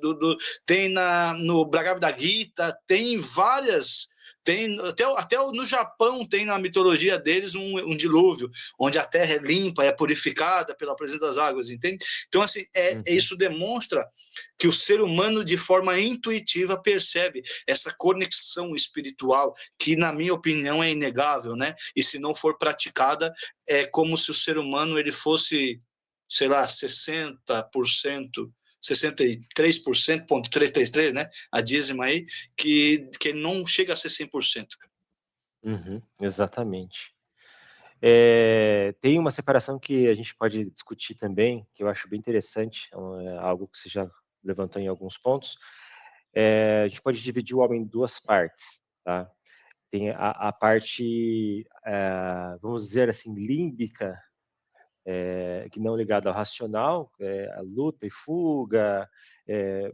tem no Bhagavad Gita, tem várias... Tem, até no Japão tem na mitologia deles um dilúvio, onde a terra é limpa, é purificada pela presença das águas, entende? Então, assim, isso demonstra que o ser humano, de forma intuitiva, percebe essa conexão espiritual, que, na minha opinião, é inegável, né? E se não for praticada, é como se o ser humano ele fosse, sei lá, 60%, 63,333, né? A dízima aí, que não chega a ser 100%. Exatamente. Tem uma separação que a gente pode discutir também, que eu acho bem interessante, algo que você já levantou em alguns pontos. A gente pode dividir o homem em 2 partes, tá? Tem a parte, vamos dizer assim, límbica, que não ligada ao racional, a luta e fuga,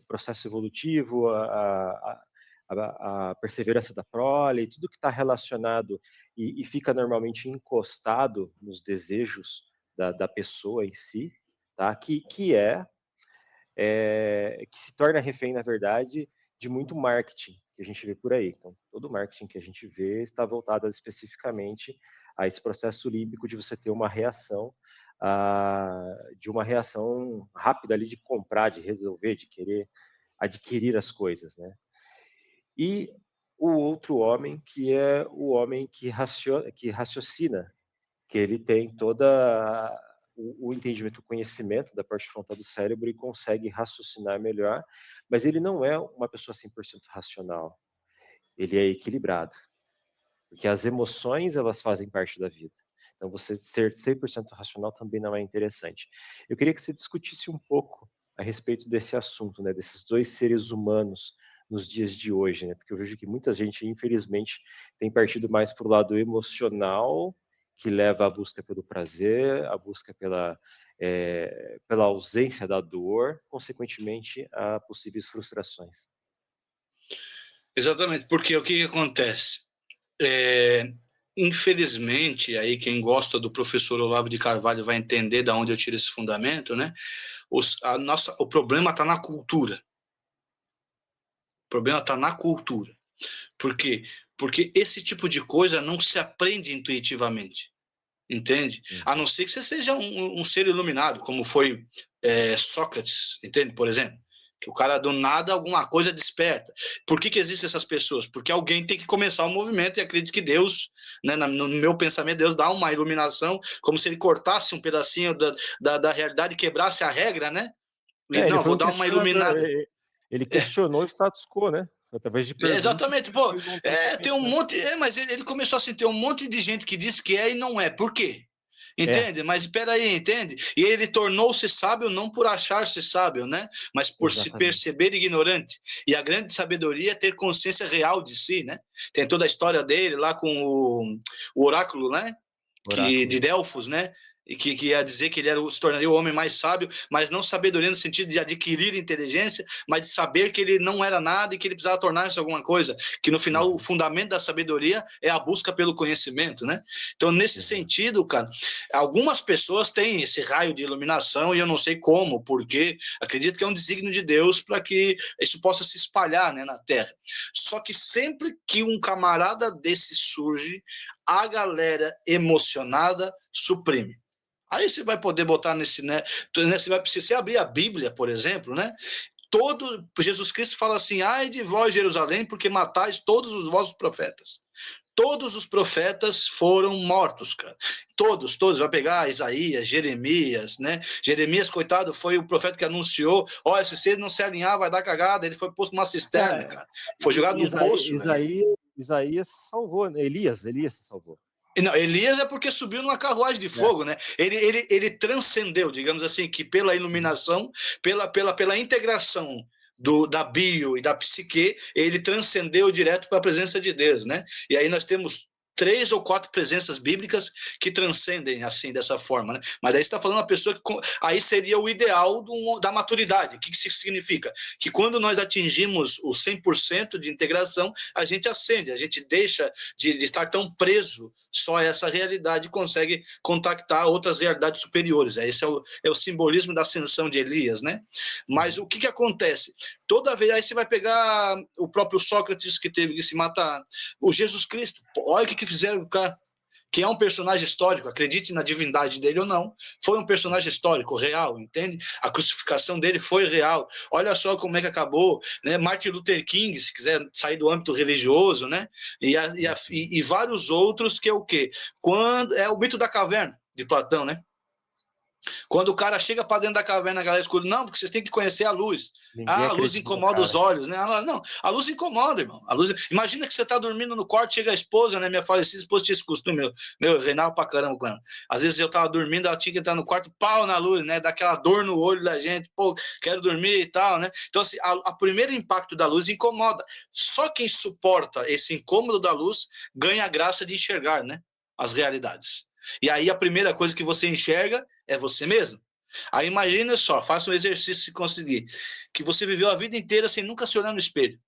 processo evolutivo, a perseverança da prole, tudo que está relacionado e fica normalmente encostado nos desejos da pessoa em si, tá? Que se torna refém, na verdade, de muito marketing que a gente vê por aí. Então, todo marketing que a gente vê está voltado especificamente a esse processo límbico de você ter uma reação, de uma reação rápida ali de comprar, de resolver, de querer adquirir as coisas, né? E o outro homem, que é o homem que raciocina, que ele tem toda o entendimento, o conhecimento da parte frontal do cérebro e consegue raciocinar melhor, mas ele não é uma pessoa 100% racional. Ele é equilibrado, porque as emoções, elas fazem parte da vida. Então, você ser 100% racional também não é interessante. Eu queria que você discutisse um pouco a respeito desse assunto, né, desses 2 seres humanos nos dias de hoje, né, porque eu vejo que muita gente, infelizmente, tem partido mais para o lado emocional, que leva à busca pelo prazer, à busca pela ausência da dor, consequentemente, a possíveis frustrações. Exatamente, porque o que acontece? Infelizmente, aí quem gosta do professor Olavo de Carvalho vai entender de onde eu tiro esse fundamento, né? O problema está na cultura. O problema está na cultura. Por quê? Porque esse tipo de coisa não se aprende intuitivamente, entende? A não ser que você seja um ser iluminado, como foi Sócrates, entende? Por exemplo. Que o cara do nada alguma coisa desperta. Por que existem essas pessoas? Porque alguém tem que começar o movimento, e acredito que Deus, né, no meu pensamento, Deus dá uma iluminação, como se ele cortasse um pedacinho da realidade, quebrasse a regra, né? E, Ele não, foi vou um dar uma questionador, iluminada. ele questionou o status quo, né? Através de perguntas. Exatamente, pô. Tem um né? monte. Mas ele começou assim: tem um monte de gente que diz que é e não é. Por quê? Entende? Mas espera aí, entende? E ele tornou-se sábio não por achar-se sábio, né? Mas por se perceber ignorante. E a grande sabedoria é ter consciência real de si, né? Tem toda a história dele lá com o oráculo, né? De Delfos, né? E que ia dizer que ele se tornaria o homem mais sábio, mas não sabedoria no sentido de adquirir inteligência, mas de saber que ele não era nada e que ele precisava tornar-se alguma coisa, que no final o fundamento da sabedoria é a busca pelo conhecimento, né? Então, nesse sentido, cara, algumas pessoas têm esse raio de iluminação e eu não sei como, porque acredito que é um desígnio de Deus para que isso possa se espalhar, né, na Terra. Só que sempre que um camarada desse surge, a galera emocionada suprime. Aí você vai poder botar nesse, né? Se você abrir a Bíblia, por exemplo, né? Jesus Cristo fala assim: ai de vós, Jerusalém, porque matais todos os vossos profetas. Todos os profetas foram mortos, cara. Todos. Vai pegar Isaías, Jeremias, né? Jeremias, coitado, foi o profeta que anunciou: ó, se você não se alinhar, vai dar cagada. Ele foi posto numa cisterna, cara. Foi jogado num poço. Isaías salvou, né? Elias se salvou. Não, Elias é porque subiu numa carruagem de fogo, né? Ele transcendeu, digamos assim, que pela iluminação, pela integração da bio e da psique, ele transcendeu direto para a presença de Deus, né? E aí nós temos 3 ou 4 presenças bíblicas que transcendem assim, dessa forma, né? Mas aí você está falando uma pessoa que aí seria o ideal da maturidade. O que isso significa? Que quando nós atingimos o 100% de integração, a gente ascende, a gente deixa de estar tão preso só a essa realidade e consegue contactar outras realidades superiores. Esse é o simbolismo da ascensão de Elias, né? Mas o que acontece? Toda vez, aí você vai pegar o próprio Sócrates, que teve que se matar, o Jesus Cristo, olha o que fizeram com o cara, que é um personagem histórico, acredite na divindade dele ou não, foi um personagem histórico, real, entende? A crucificação dele foi real. Olha só como é que acabou, né? Martin Luther King, se quiser sair do âmbito religioso, né? E vários outros, que é o quê? Quando é o mito da caverna de Platão, né? Quando o cara chega para dentro da caverna, a galera escura, não, porque vocês têm que conhecer a luz. Ninguém A luz acredita no incomoda os cara. olhos, né? Não, a luz incomoda, irmão. Imagina que você tá dormindo no quarto, chega a esposa, né? Minha falecida esposa tinha esse costume, eu reinava pra caramba com ela. Às vezes eu tava dormindo, ela tinha que entrar no quarto, pau na luz, né? Dá aquela dor no olho da gente, pô, quero dormir e tal, né? Então, assim, a primeiro impacto da luz incomoda. Só quem suporta esse incômodo da luz ganha a graça de enxergar, né? As realidades. E aí a primeira coisa que você enxerga é você mesmo. Aí imagina só, faça um exercício se conseguir, que você viveu a vida inteira sem nunca se olhar no espelho.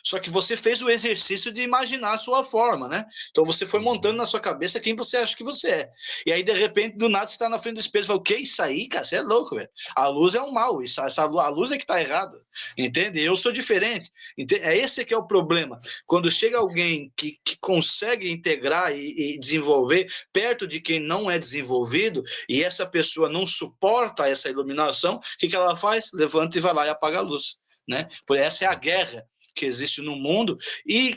Só que você fez o exercício de imaginar a sua forma, né? Então você foi montando na sua cabeça quem você acha que você é. E aí, de repente, do nada, você está na frente do espelho e fala, o que é isso aí, cara? Você é louco, velho. A luz é um mal, a luz é que está errada. Entende? Eu sou diferente. Entende? É esse que é o problema. Quando chega alguém que consegue integrar e desenvolver perto de quem não é desenvolvido, e essa pessoa não suporta essa iluminação, o que ela faz? Levanta e vai lá e apaga a luz. Né? Por essa é a guerra que existe no mundo, e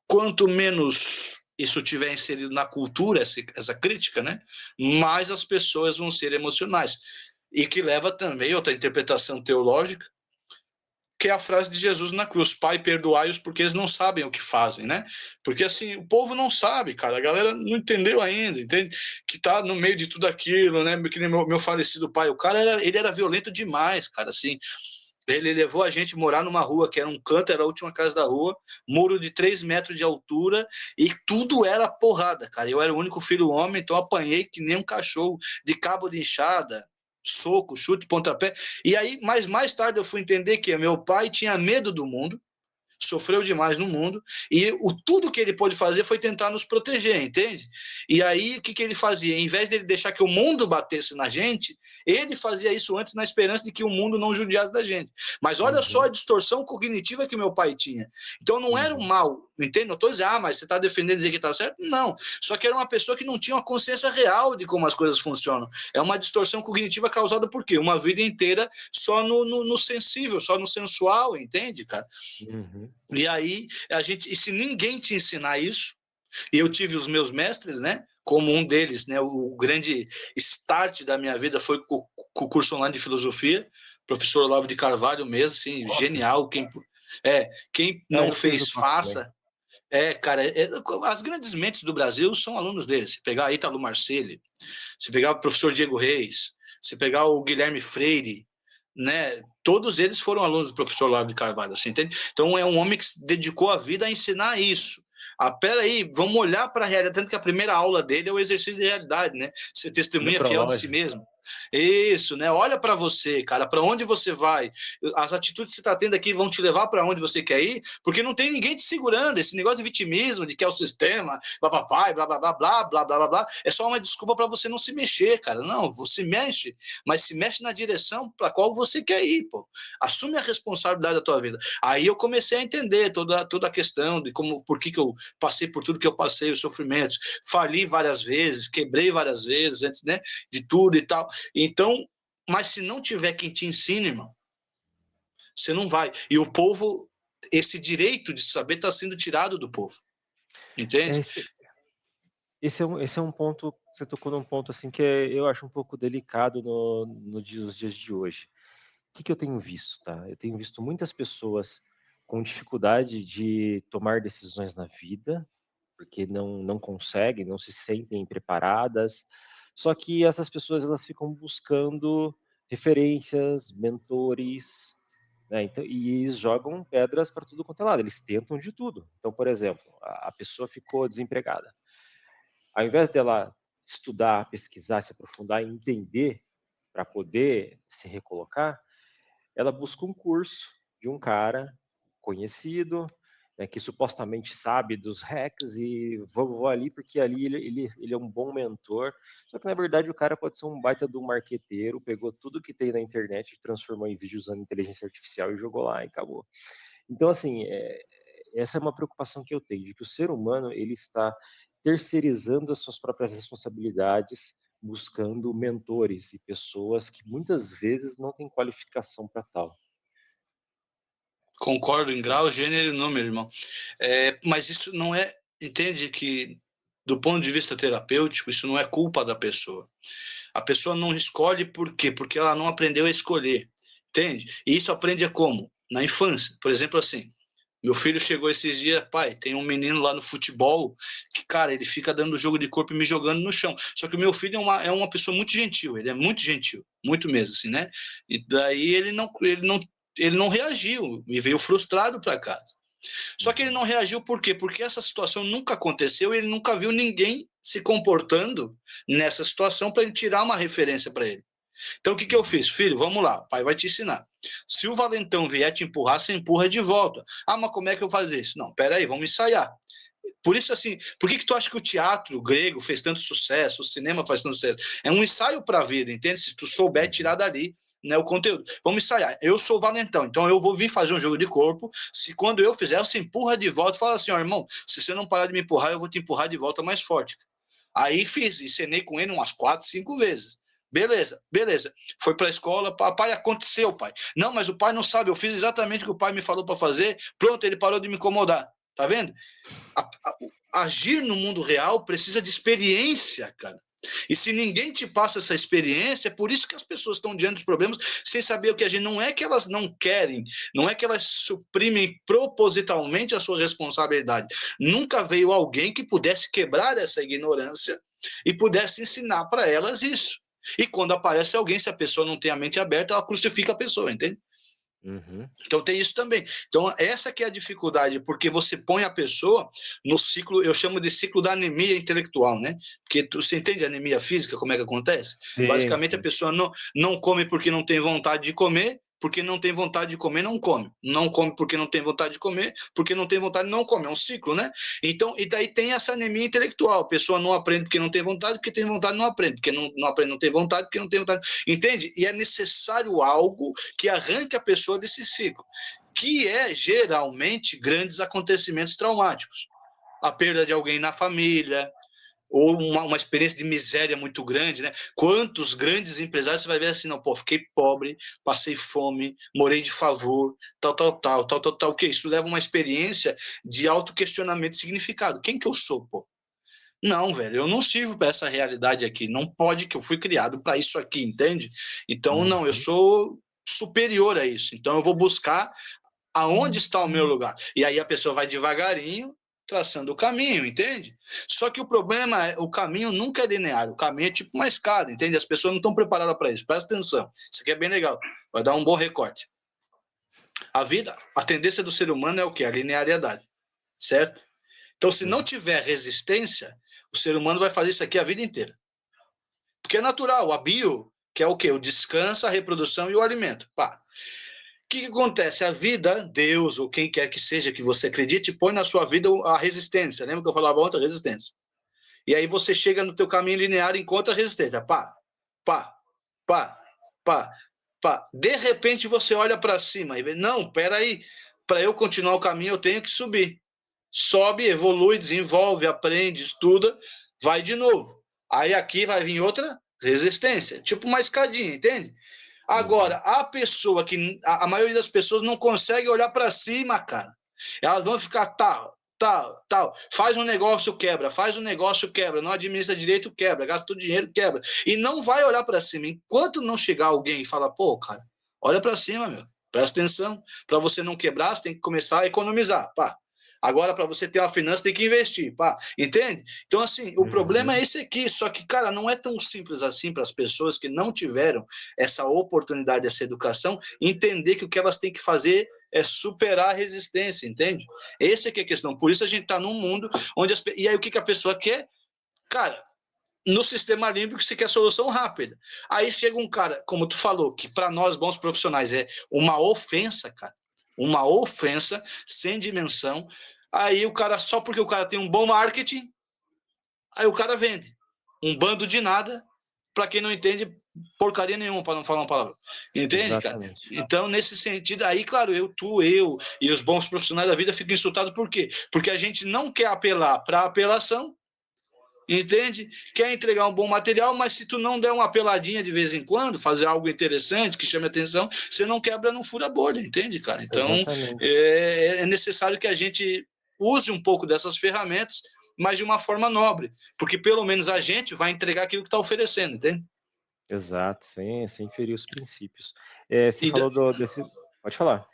quanto menos isso tiver inserido na cultura, essa crítica, né, mais as pessoas vão ser emocionais. E que leva também outra interpretação teológica, que é a frase de Jesus na cruz, Pai, perdoai-os porque eles não sabem o que fazem, né? Porque assim, o povo não sabe, cara, a galera não entendeu ainda, entende? Que tá no meio de tudo aquilo, né? Que nem meu falecido pai, o cara, ele era violento demais, cara, assim. Ele levou a gente morar numa rua que era um canto, era a última casa da rua, muro de 3 metros de altura, e tudo era porrada, cara. Eu era o único filho homem, então apanhei que nem um cachorro, de cabo de enxada, soco, chute, pontapé. E aí, mas mais tarde eu fui entender que meu pai tinha medo do mundo, sofreu demais no mundo, e tudo que ele pôde fazer foi tentar nos proteger, entende? E aí, o que ele fazia? Em vez de ele deixar que o mundo batesse na gente, ele fazia isso antes na esperança de que o mundo não judiasse da gente. Mas olha só a distorção cognitiva que meu pai tinha. Então não era o mal, entende? Não estou dizendo, mas você está defendendo dizer que está certo? Não. Só que era uma pessoa que não tinha uma consciência real de como as coisas funcionam. É uma distorção cognitiva causada por quê? Uma vida inteira só no sensível, só no sensual, entende, cara? E aí, e se ninguém te ensinar isso, e eu tive os meus mestres, né? Como um deles, né? O grande start da minha vida foi com o curso online de filosofia, professor Olavo de Carvalho mesmo, assim, genial. Quem não fez, faça. Cara, as grandes mentes do Brasil são alunos dele. Se pegar Ítalo Marcelli, se pegar o professor Diego Reis, se pegar o Guilherme Freire, né? Todos eles foram alunos do professor Olavo de Carvalho, assim, entende? Então é um homem que se dedicou a vida a ensinar isso. Peraí, vamos olhar para a realidade, tanto que a primeira aula dele é o exercício de realidade, né? Ser testemunha fiel de si mesmo. Isso, né? Olha para você, cara, para onde você vai? As atitudes que você está tendo aqui vão te levar para onde você quer ir, porque não tem ninguém te segurando. Esse negócio de vitimismo, de que é o sistema, blá blá blá blá blá blá blá blá blá blá, é só uma desculpa para você não se mexer, cara. Não, você mexe, mas se mexe na direção para qual você quer ir, pô. Assume a responsabilidade da tua vida. Aí eu comecei a entender toda a questão de por que eu passei por tudo que eu passei, os sofrimentos, fali várias vezes, quebrei várias vezes antes, né, de tudo e tal. Então, mas se não tiver quem te ensine, irmão, você não vai. E o povo, esse direito de saber está sendo tirado do povo. Entende? Esse é um ponto, você tocou num ponto assim que eu acho um pouco delicado nos dias de hoje. O que eu tenho visto, tá? Eu tenho visto muitas pessoas com dificuldade de tomar decisões na vida, porque não conseguem, não se sentem preparadas. Só que essas pessoas, elas ficam buscando referências, mentores, né? Então, e eles jogam pedras para tudo quanto é lado, eles tentam de tudo. Então, por exemplo, a pessoa ficou desempregada. Ao invés dela estudar, pesquisar, se aprofundar e entender para poder se recolocar, ela busca um curso de um cara conhecido, né, que supostamente sabe dos hacks e vou ali porque ali ele é um bom mentor. Só que na verdade o cara pode ser um baita do marqueteiro, pegou tudo que tem na internet, transformou em vídeo usando inteligência artificial e jogou lá e acabou. Então, assim, essa é uma preocupação que eu tenho, de que o ser humano ele está terceirizando as suas próprias responsabilidades, buscando mentores e pessoas que muitas vezes não têm qualificação para tal. Concordo em grau, gênero e número, irmão. Mas isso não é, entende que, do ponto de vista terapêutico, isso não é culpa da pessoa. A pessoa não escolhe por quê? Porque ela não aprendeu a escolher, entende? E isso aprende como? Na infância. Por exemplo, assim, meu filho chegou esses dias, pai, tem um menino lá no futebol que, cara, ele fica dando jogo de corpo e me jogando no chão. Só que o meu filho é uma pessoa muito gentil, ele é muito gentil, muito mesmo, assim, né? E daí ele não reagiu e veio frustrado para casa. Só que ele não reagiu por quê? Porque essa situação nunca aconteceu e ele nunca viu ninguém se comportando nessa situação para ele tirar uma referência para ele. Então, o que eu fiz? Filho, vamos lá, o pai vai te ensinar. Se o valentão vier te empurrar, você empurra de volta. Ah, mas como é que eu faço isso? Não, peraí, vamos ensaiar. Por isso, assim, por que tu acha que o teatro grego fez tanto sucesso, o cinema faz tanto sucesso? É um ensaio para a vida, entende? Se tu souber tirar dali, né, o conteúdo. Vamos ensaiar. Eu sou o valentão, então eu vou vir fazer um jogo de corpo. Se quando eu fizer, você empurra de volta e fala assim, ó, irmão, se você não parar de me empurrar, eu vou te empurrar de volta mais forte. Aí fiz, encenei com ele umas 4, 5 vezes. Beleza, beleza. Foi para a escola, papai, aconteceu, pai. Não, mas o pai não sabe, eu fiz exatamente o que o pai me falou para fazer, pronto, ele parou de me incomodar. Tá vendo? Agir no mundo real precisa de experiência, cara. E se ninguém te passa essa experiência, é por isso que as pessoas estão diante dos problemas sem saber o que agir. Não é que elas não querem, não é que elas suprimem propositalmente a sua responsabilidade. Nunca veio alguém que pudesse quebrar essa ignorância e pudesse ensinar para elas isso. E quando aparece alguém, se a pessoa não tem a mente aberta, ela crucifica a pessoa, entende? Uhum. Então tem isso também. Então essa que é a dificuldade, porque você põe a pessoa no ciclo, eu chamo de ciclo da anemia intelectual, né? Porque você entende a anemia física, como é que acontece? Sim, Basicamente sim. a pessoa não come porque não tem vontade de comer, porque não tem vontade de comer, não come. Não come porque não tem vontade de comer, porque não tem vontade, não come. É um ciclo, né? Então, e daí tem essa anemia intelectual. A pessoa não aprende porque não tem vontade, porque tem vontade não aprende. Porque não aprende, não tem vontade, porque não tem vontade. Entende? E é necessário algo que arranque a pessoa desse ciclo, que é geralmente grandes acontecimentos traumáticos. A perda de alguém na família, ou uma experiência de miséria muito grande, né? Quantos grandes empresários você vai ver assim, não, pô, fiquei pobre, passei fome, morei de favor, tal. O que? Isso leva uma experiência de autoquestionamento de significado. Quem que eu sou, pô? Não, velho, eu não sirvo para essa realidade aqui. Não pode, que eu fui criado para isso aqui, entende? Então, não, eu sou superior a isso. Então, eu vou buscar aonde está o meu lugar. E aí a pessoa vai devagarinho traçando o caminho, entende? Só que o problema é, o caminho nunca é linear, o caminho é tipo uma escada, entende? As pessoas não estão preparadas para isso. Presta atenção, isso aqui é bem legal, vai dar um bom recorte. A vida, a tendência do ser humano é o quê? A linearidade, certo? Então, se não tiver resistência, o ser humano vai fazer isso aqui a vida inteira. Porque é natural, a bio, que é o quê? O descanso, a reprodução e o alimento. Pá. O que acontece? A vida, Deus ou quem quer que seja que você acredite, põe na sua vida a resistência. Lembra que eu falava ontem? A resistência. E aí você chega no teu caminho linear e encontra a resistência. Pá, pá, pá, pá, pá. De repente você olha para cima e vê, não, peraí, para eu continuar o caminho eu tenho que subir. Sobe, evolui, desenvolve, aprende, estuda, vai de novo. Aí aqui vai vir outra resistência, tipo uma escadinha, entende? Agora, a pessoa que. A maioria das pessoas não consegue olhar para cima, cara. Elas vão ficar tal. Faz um negócio, quebra. Faz um negócio, quebra. Não administra direito, quebra. Gasta o dinheiro, quebra. E não vai olhar para cima. Enquanto não chegar alguém e falar, pô, cara, olha para cima, meu. Presta atenção. Para você não quebrar, você tem que começar a economizar. Pá. Agora, para você ter uma finança, tem que investir, pá, entende? Então, assim, o problema é esse aqui, só que, cara, não é tão simples assim para as pessoas que não tiveram essa oportunidade, essa educação, entender que o que elas têm que fazer é superar a resistência, entende? Essa é que é a questão. Por isso a gente está num mundo onde... E aí o que a pessoa quer? Cara, no sistema límbico se quer solução rápida. Aí chega um cara, como tu falou, que para nós bons profissionais é uma ofensa, cara. Uma ofensa sem dimensão. Aí o cara, só porque o cara tem um bom marketing, aí o cara vende. Um bando de nada, para quem não entende porcaria nenhuma, para não falar uma palavra. Entende, Exatamente. cara? Então, nesse sentido, aí, claro, eu e os bons profissionais da vida ficam insultados por quê? Porque a gente não quer apelar para apelação, entende? Quer entregar um bom material, mas se tu não der uma peladinha de vez em quando, fazer algo interessante que chame atenção, você não quebra, não fura a bolha, entende, cara? Então, é necessário que a gente use um pouco dessas ferramentas, mas de uma forma nobre, porque pelo menos a gente vai entregar aquilo que está oferecendo, entende? Exato, sem ferir os princípios. Você falou desse... Pode falar.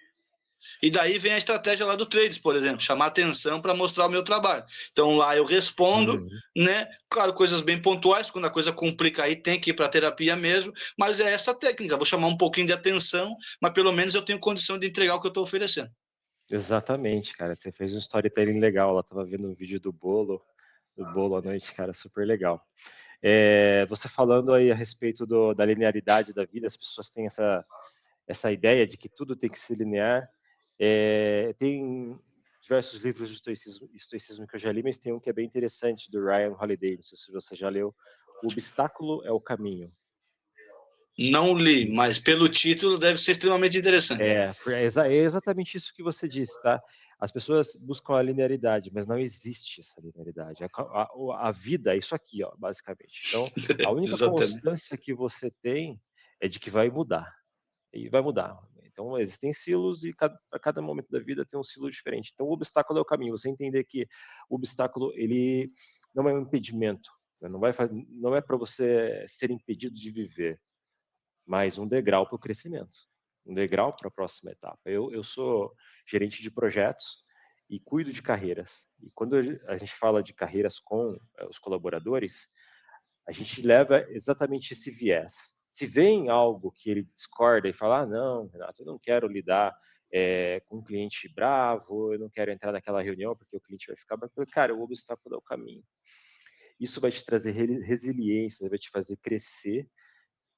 E daí vem a estratégia lá do Trades, por exemplo, chamar atenção para mostrar o meu trabalho. Então lá eu respondo, né? Claro, coisas bem pontuais, quando a coisa complica aí tem que ir para terapia mesmo, mas é essa técnica, vou chamar um pouquinho de atenção, mas pelo menos eu tenho condição de entregar o que eu estou oferecendo. Exatamente, cara, você fez um storytelling legal, ela estava vendo um vídeo do bolo à noite, cara, super legal. Você falando aí a respeito da linearidade da vida, as pessoas têm essa ideia de que tudo tem que ser linear. Tem diversos livros de estoicismo que eu já li, mas tem um que é bem interessante, do Ryan Holiday, não sei se você já leu, O Obstáculo é o Caminho. Não li, mas pelo título deve ser extremamente interessante. É exatamente isso que você disse, tá? As pessoas buscam a linearidade, mas não existe essa linearidade. A vida é isso aqui, ó, basicamente. Então, a única constância que você tem é de que vai mudar. E vai mudar. Então, existem silos e a cada momento da vida tem um silo diferente. Então, o obstáculo é o caminho. Você entender que o obstáculo, ele não é um impedimento. Né? Não é para você ser impedido de viver, mas um degrau para o crescimento. Um degrau para a próxima etapa. Eu sou gerente de projetos e cuido de carreiras. E quando a gente fala de carreiras com os colaboradores, a gente leva exatamente esse viés. Se vem algo que ele discorda e fala, não, Renato, eu não quero lidar com um cliente bravo, eu não quero entrar naquela reunião porque o cliente vai ficar bravo. Cara, o obstáculo é o caminho. Isso vai te trazer resiliência, vai te fazer crescer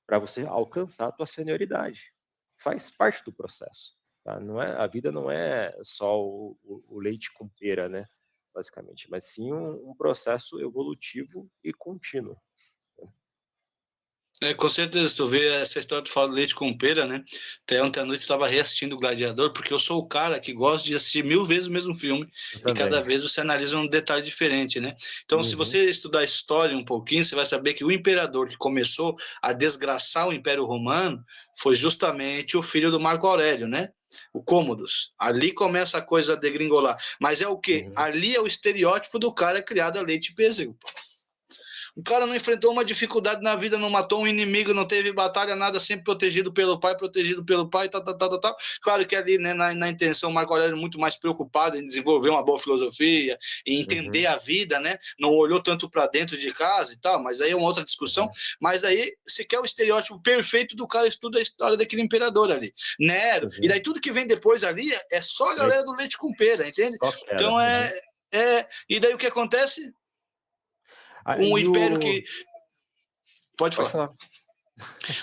para você alcançar a tua senioridade. Faz parte do processo. Tá? A vida não é só o leite com pera, né? Basicamente, mas sim um processo evolutivo e contínuo. Com certeza, tu vê essa história de falar leite com pera, né? Até ontem à noite eu estava reassistindo o Gladiador, porque eu sou o cara que gosta de assistir 1000 vezes o mesmo filme, e cada vez você analisa um detalhe diferente, né? Então, se você estudar história um pouquinho, você vai saber que o imperador que começou a desgraçar o Império Romano foi justamente o filho do Marco Aurélio, né? O Cômodos. Ali começa a coisa a degringolar. Mas é o quê? Ali é o estereótipo do cara criado a leite e pêssego. O cara não enfrentou uma dificuldade na vida, não matou um inimigo, não teve batalha, nada, sempre protegido pelo pai, tal. Claro que ali, né, na intenção, o Marco Aurélio muito mais preocupado em desenvolver uma boa filosofia, em entender a vida, né? Não olhou tanto para dentro de casa e tal, mas aí é uma outra discussão. Mas aí, se quer o estereótipo perfeito do cara, estuda a história daquele imperador ali. Nero, e daí tudo que vem depois ali é só a galera do leite com pera, entende? Então, e daí o que acontece? Um império que... Pode falar.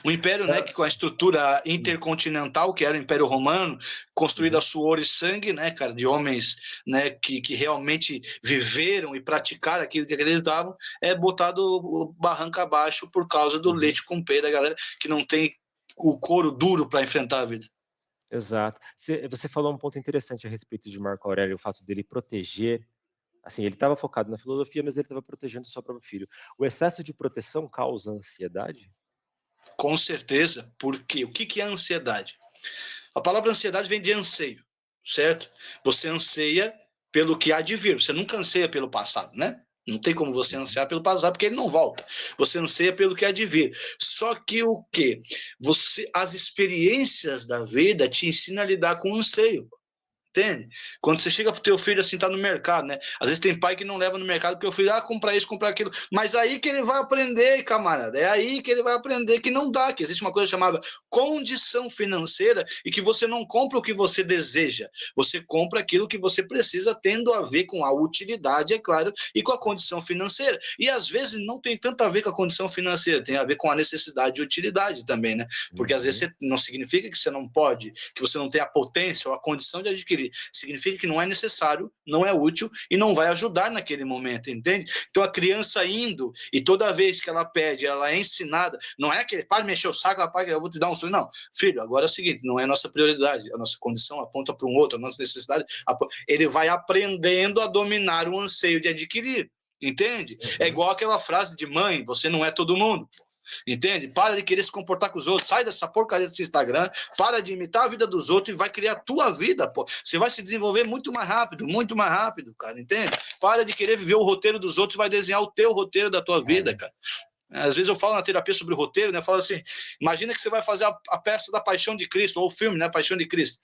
Um império, né, que com a estrutura intercontinental, que era o Império Romano, construído a suor e sangue, né, cara, de homens, né, que realmente viveram e praticaram aquilo que acreditavam, é botado barranca abaixo por causa do leite com pera, da galera que não tem o couro duro para enfrentar a vida. Exato. Você falou um ponto interessante a respeito de Marco Aurélio, o fato dele proteger. Assim, ele estava focado na filosofia, mas ele estava protegendo o seu próprio filho. O excesso de proteção causa ansiedade? Com certeza, porque o que é ansiedade? A palavra ansiedade vem de anseio, certo? Você anseia pelo que há de vir, você nunca anseia pelo passado, né? Não tem como você ansiar pelo passado, porque ele não volta. Você anseia pelo que há de vir. Só que o quê? As experiências da vida te ensinam a lidar com o anseio. Entende? Quando você chega pro teu filho assim, tá no mercado, né? Às vezes tem pai que não leva no mercado porque o filho, comprar isso, comprar aquilo. Mas aí que ele vai aprender, camarada. É aí que ele vai aprender que não dá, que existe uma coisa chamada condição financeira e que você não compra o que você deseja. Você compra aquilo que você precisa, tendo a ver com a utilidade, é claro, e com a condição financeira. E às vezes não tem tanto a ver com a condição financeira, tem a ver com a necessidade e utilidade também, né? Porque às vezes não significa que você não pode, que você não tem a potência ou a condição de adquirir. Significa que não é necessário, não é útil e não vai ajudar naquele momento, entende? Então a criança indo e toda vez que ela pede, ela é ensinada, não é que para mexer o saco, rapaz, eu vou te dar um sonho, não. Filho, agora é o seguinte, não é a nossa prioridade, a nossa condição aponta para um outro, a nossa necessidade, ele vai aprendendo a dominar o anseio de adquirir, entende? É igual aquela frase de mãe, você não é todo mundo, entende? Para de querer se comportar com os outros, sai dessa porcaria desse Instagram, para de imitar a vida dos outros e vai criar a tua vida, pô. Você vai se desenvolver muito mais rápido, cara, entende? Para de querer viver o roteiro dos outros e vai desenhar o teu roteiro da tua vida, cara. Às vezes eu falo na terapia sobre roteiro, né? Eu falo assim, imagina que você vai fazer a peça da Paixão de Cristo, ou o filme, né? Paixão de Cristo.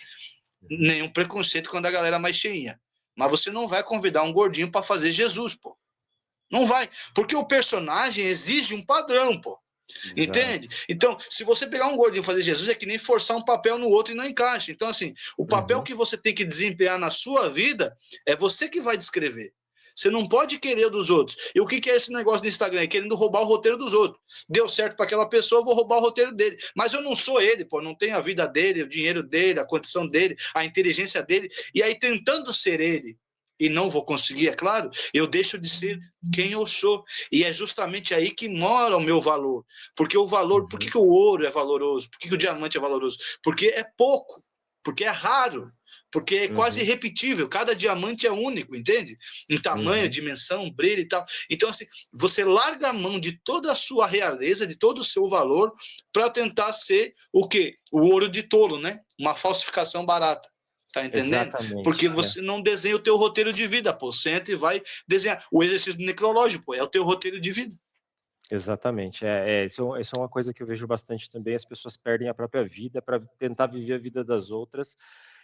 Nenhum preconceito quando a galera é mais cheinha. Mas você não vai convidar um gordinho para fazer Jesus, pô. Não vai. Porque o personagem exige um padrão, pô. Entende? Então, se você pegar um gordinho e fazer Jesus, é que nem forçar um papel no outro e não encaixa. Então, assim, o papel que você tem que desempenhar na sua vida é você que vai descrever. Você não pode querer dos outros. E o que é esse negócio do Instagram? É querendo roubar o roteiro dos outros. Deu certo para aquela pessoa, eu vou roubar o roteiro dele. Mas eu não sou ele, pô. Não tenho a vida dele, o dinheiro dele, a condição dele, a inteligência dele. E aí, tentando ser ele, e não vou conseguir, é claro, eu deixo de ser quem eu sou. E é justamente aí que mora o meu valor. Porque o valor, por que o ouro é valoroso? Por que o diamante é valoroso? Porque é pouco, porque é raro, porque é quase irrepetível. Cada diamante é único, entende? Em tamanho, dimensão, brilho e tal. Então, assim, você larga a mão de toda a sua realeza, de todo o seu valor, para tentar ser o quê? O ouro de tolo, né? Uma falsificação barata. Tá entendendo? Exatamente, porque você não desenha o teu roteiro de vida, pô. Senta e vai desenhar. O exercício necrológico, pô, é o teu roteiro de vida. Exatamente. Isso é uma coisa que eu vejo bastante também. As pessoas perdem a própria vida para tentar viver a vida das outras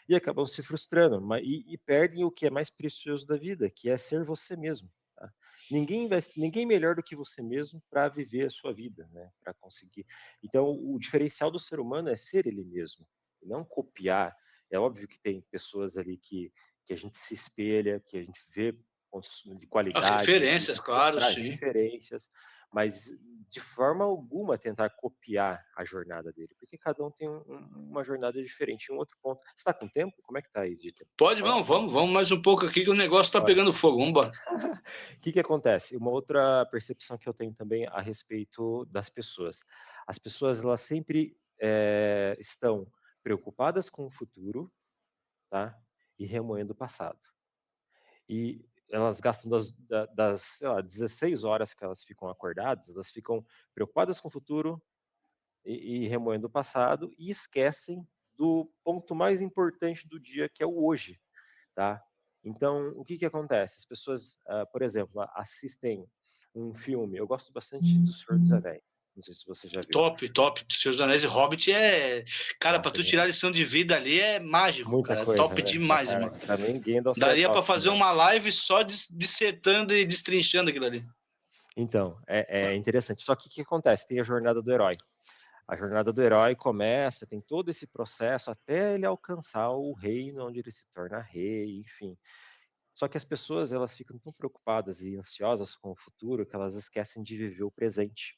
e acabam se frustrando. E perdem o que é mais precioso da vida, que é ser você mesmo. Tá? Ninguém melhor do que você mesmo para viver a sua vida, né? Para conseguir. Então, o diferencial do ser humano é ser ele mesmo, e não copiar. É óbvio que tem pessoas ali que a gente se espelha, que a gente vê pontos de qualidade. As referências, claro, sim. Referências, mas de forma alguma tentar copiar a jornada dele, porque cada um tem uma jornada diferente. Um outro ponto. Você está com tempo? Como é que está aí de tempo? Pode, vamos mais um pouco aqui que o negócio está pegando fogo, vamos embora. O que acontece? Uma outra percepção que eu tenho também a respeito das pessoas. As pessoas, elas sempre estão preocupadas com o futuro, tá? E remoendo o passado. E elas gastam sei lá, 16 horas que elas ficam acordadas, elas ficam preocupadas com o futuro e remoendo o passado e esquecem do ponto mais importante do dia, que é o hoje, tá? Então, o que acontece? As pessoas, por exemplo, assistem um filme, eu gosto bastante do Senhor dos Anéis, não sei se você já viu. Top. Senhor dos Anéis e Hobbit cara, para tu tirar lição de vida ali é mágico, muita cara. Coisa, top né? demais, irmão. Pra mim, Gandalf daria para fazer uma live só dissertando e destrinchando aquilo ali. Então, é interessante. Só que o que acontece? Tem a jornada do herói. A jornada do herói começa, tem todo esse processo até ele alcançar o reino onde ele se torna rei, enfim. Só que as pessoas, elas ficam tão preocupadas e ansiosas com o futuro que elas esquecem de viver o presente.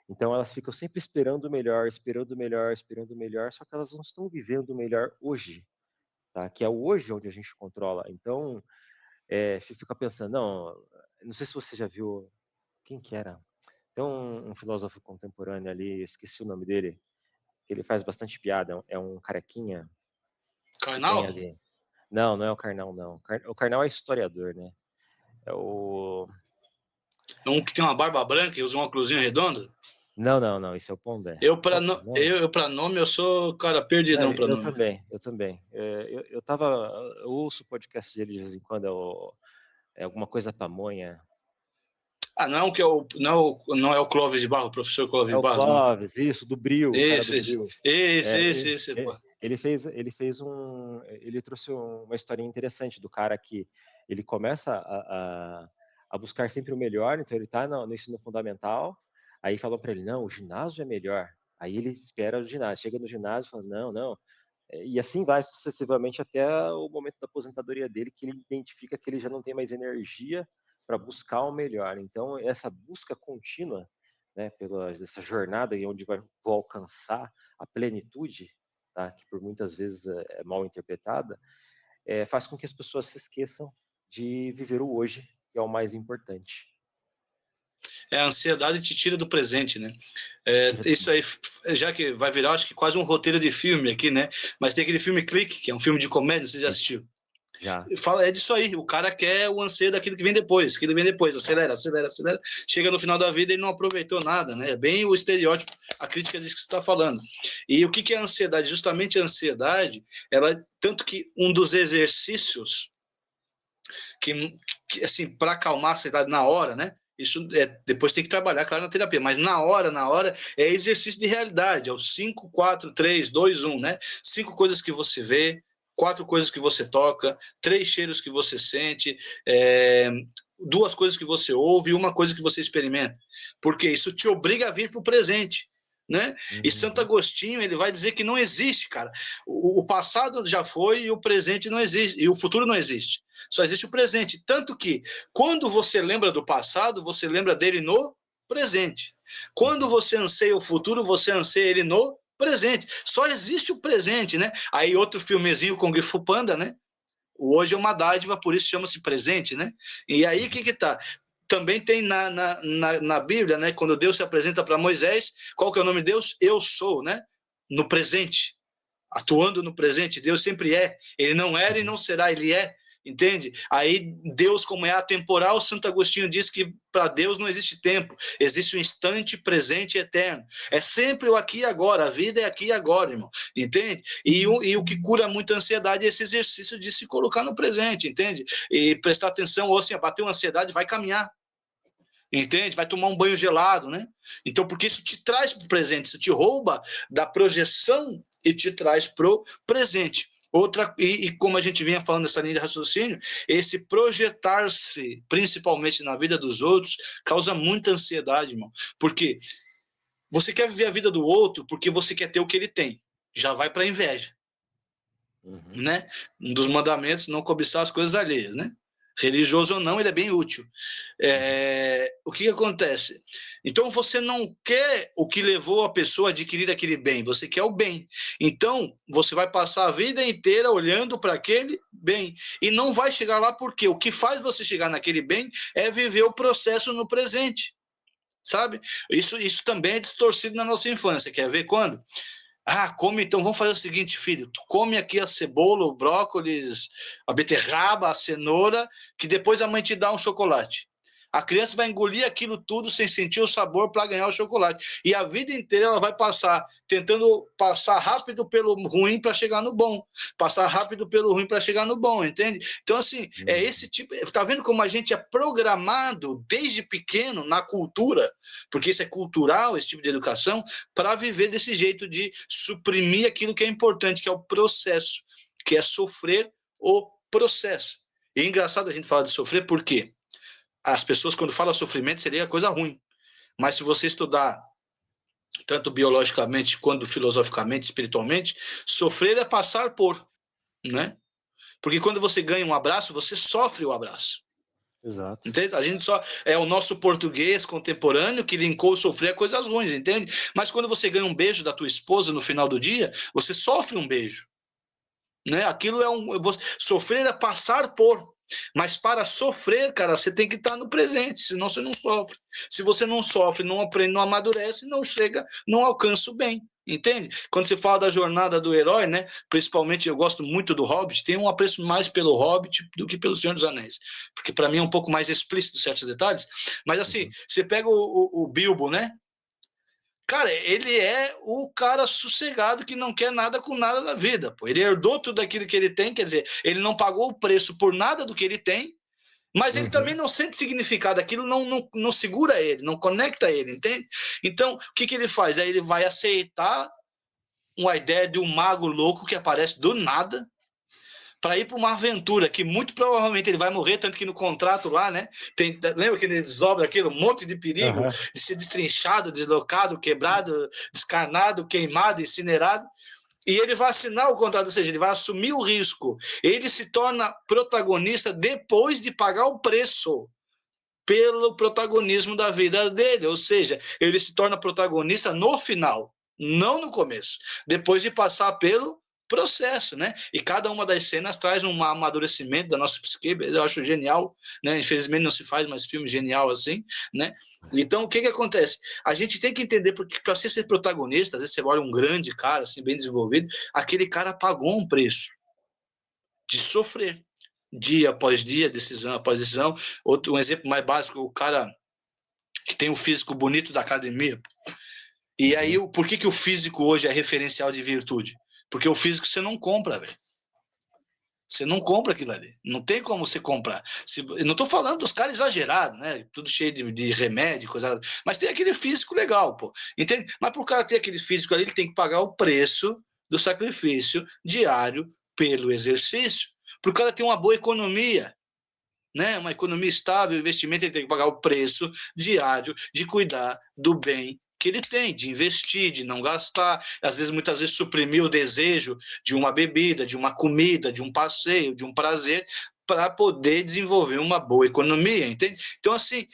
Então elas ficam sempre esperando o melhor, só que elas não estão vivendo o melhor hoje, tá? Que é o hoje onde a gente controla. Então, fica pensando, não sei se você já viu, quem que era? Tem um filósofo contemporâneo ali, eu esqueci o nome dele, que ele faz bastante piada, é um carequinha. Karnal? Não é o Karnal, não. O Karnal é historiador, né? É o... Um que tem uma barba branca e usa um óculosinho redondo? Não, esse é o Pondé. Eu para nome, eu sou, cara, perdidão para nome. Eu também. Eu ouço o podcast dele de vez em quando, é alguma coisa pamonha. Não é o Clóvis de Barro, o professor Clóvis de Barro? É o Clóvis, isso, do Bril. Esse. Ele trouxe uma historinha interessante do cara que ele começa a buscar sempre o melhor, então ele está no ensino fundamental, aí falou para ele, não, o ginásio é melhor. Aí ele espera o ginásio, chega no ginásio e fala, não, não. E assim vai sucessivamente até o momento da aposentadoria dele, que ele identifica que ele já não tem mais energia para buscar o melhor. Então, essa busca contínua, né, essa jornada em onde vou alcançar a plenitude, tá, que por muitas vezes é mal interpretada, faz com que as pessoas se esqueçam de viver o hoje, que é o mais importante. A ansiedade te tira do presente, né? Isso aí, já que vai virar, acho que quase um roteiro de filme aqui, né? Mas tem aquele filme Clique, que é um filme de comédia, você já assistiu? Já. É disso aí, o cara quer o anseio daquilo que vem depois, acelera, acelera, acelera, chega no final da vida e não aproveitou nada, né? É bem o estereótipo, a crítica disso que você está falando. E o que é a ansiedade? Justamente a ansiedade, tanto que um dos exercícios que assim, para acalmar a ansiedade na hora, né? Isso depois tem que trabalhar, claro, na terapia, mas na hora, é exercício de realidade, é o 5, 4, 3, 2, 1, né? 5 coisas que você vê, 4 coisas que você toca, 3 cheiros que você sente, 2 coisas que você ouve e 1 coisa que você experimenta, porque isso te obriga a vir para o presente, né? E Santo Agostinho, ele vai dizer que não existe, cara, o passado já foi e o presente não existe, e o futuro não existe, só existe o presente, tanto que quando você lembra do passado, você lembra dele no presente, quando você anseia o futuro, você anseia ele no presente, só existe o presente, né? Aí outro filmezinho com Kung Fu Panda, né? O hoje é uma dádiva, por isso chama-se presente, né? E aí o que tá? Também tem na Bíblia, né? Quando Deus se apresenta para Moisés, qual que é o nome de Deus? Eu sou, né? No presente, atuando no presente, Deus sempre é, ele não era e não será, ele é, entende? Aí Deus, como é atemporal, Santo Agostinho diz que para Deus não existe tempo, existe um instante presente e eterno, é sempre o aqui e agora, a vida é aqui e agora, irmão, entende? E o que cura muita ansiedade é esse exercício de se colocar no presente, entende? E prestar atenção, ou assim, bateu uma ansiedade, vai caminhar, entende? Vai tomar um banho gelado, né? Então, porque isso te traz para o presente, isso te rouba da projeção e te traz para o presente. E como a gente vinha falando nessa linha de raciocínio, esse projetar-se, principalmente na vida dos outros, causa muita ansiedade, irmão. Porque você quer viver a vida do outro porque você quer ter o que ele tem. Já vai para a inveja. Né? Um dos mandamentos, não cobiçar as coisas alheias, né? Religioso ou não, ele é bem útil. O que acontece? Então, você não quer o que levou a pessoa a adquirir aquele bem, você quer o bem. Então, você vai passar a vida inteira olhando para aquele bem e não vai chegar lá porque o que faz você chegar naquele bem é viver o processo no presente, sabe? Isso também é distorcido na nossa infância. Quer ver quando? Come, então vamos fazer o seguinte, filho, tu come aqui a cebola, o brócolis, a beterraba, a cenoura, que depois a mãe te dá um chocolate. A criança vai engolir aquilo tudo sem sentir o sabor para ganhar o chocolate. E a vida inteira ela vai passar, tentando passar rápido pelo ruim para chegar no bom. Passar rápido pelo ruim para chegar no bom, entende? Então, assim, é esse tipo... Tá vendo como a gente é programado desde pequeno na cultura, porque isso é cultural, esse tipo de educação, para viver desse jeito de suprimir aquilo que é importante, que é o processo, que é sofrer o processo. E é engraçado a gente falar de sofrer, por quê? As pessoas, quando falam sofrimento, seria coisa ruim. Mas se você estudar, tanto biologicamente quanto filosoficamente, espiritualmente, sofrer é passar por, né? Porque quando você ganha um abraço, você sofre o abraço. Exato. Entende? A gente só é o nosso português contemporâneo que linkou sofrer a coisas ruins, entende? Mas quando você ganha um beijo da tua esposa no final do dia, você sofre um beijo, né? Aquilo sofrer é passar por. Mas para sofrer, cara, você tem que estar no presente, senão você não sofre. Se você não sofre, não aprende, não amadurece, não chega, não alcança o bem, entende? Quando você fala da jornada do herói, né? Principalmente eu gosto muito do Hobbit, tenho um apreço mais pelo Hobbit do que pelo Senhor dos Anéis, porque para mim é um pouco mais explícito certos detalhes, mas assim, você pega o Bilbo, né? Cara, ele é o cara sossegado que não quer nada com nada da vida. Pô. Ele herdou tudo aquilo que ele tem, quer dizer, ele não pagou o preço por nada do que ele tem, mas ele também não sente significado, aquilo não segura ele, não conecta ele, entende? Então, o que ele faz? Aí ele vai aceitar uma ideia de um mago louco que aparece do nada para ir para uma aventura que muito provavelmente ele vai morrer, tanto que no contrato lá, né? Lembra que ele desdobra aquilo, um monte de perigo de ser destrinchado, deslocado, quebrado, descarnado, queimado, incinerado. E ele vai assinar o contrato, ou seja, ele vai assumir o risco. Ele se torna protagonista depois de pagar o preço pelo protagonismo da vida dele, ou seja, ele se torna protagonista no final, não no começo, depois de passar pelo processo, né? E cada uma das cenas traz um amadurecimento da nossa psique, eu acho genial, né? Infelizmente não se faz mais filme genial assim, né? Então, o que acontece? A gente tem que entender, porque para você ser protagonista, às vezes você olha um grande cara, assim, bem desenvolvido, aquele cara pagou um preço de sofrer, dia após dia, decisão após decisão. Um exemplo mais básico, o cara que tem o físico bonito da academia. E aí, por que o físico hoje é referencial de virtude? Porque o físico você não compra, velho. Você não compra aquilo ali. Não tem como você comprar. Eu não estou falando dos caras exagerados, né? Tudo cheio de remédio, coisa. Mas tem aquele físico legal, pô. Entende? Mas para o cara ter aquele físico ali, ele tem que pagar o preço do sacrifício diário pelo exercício. Para o cara ter uma boa economia, né? Uma economia estável, investimento, ele tem que pagar o preço diário de cuidar do bem que ele tem, de investir, de não gastar, às vezes, muitas vezes, suprimir o desejo de uma bebida, de uma comida, de um passeio, de um prazer, para poder desenvolver uma boa economia, entende? Então, assim,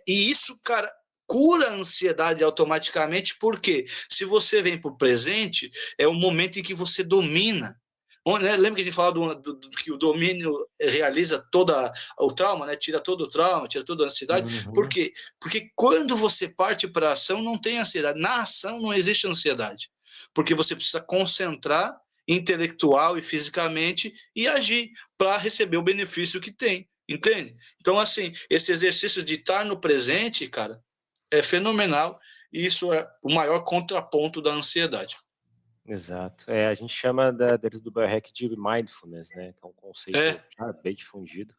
e isso, cara, cura a ansiedade automaticamente, porque se você vem para o presente, é o momento em que você domina. Lembra que a gente falava que o domínio realiza todo o trauma, né? Tira todo o trauma, tira toda a ansiedade. Por quê? Porque quando você parte para a ação, não tem ansiedade. Na ação não existe ansiedade. Porque você precisa concentrar intelectual e fisicamente e agir para receber o benefício que tem. Entende? Então, assim, esse exercício de estar no presente, cara, é fenomenal. E isso é o maior contraponto da ansiedade. Exato. A gente chama dentro do biohack de mindfulness, né? Que é um conceito já bem difundido,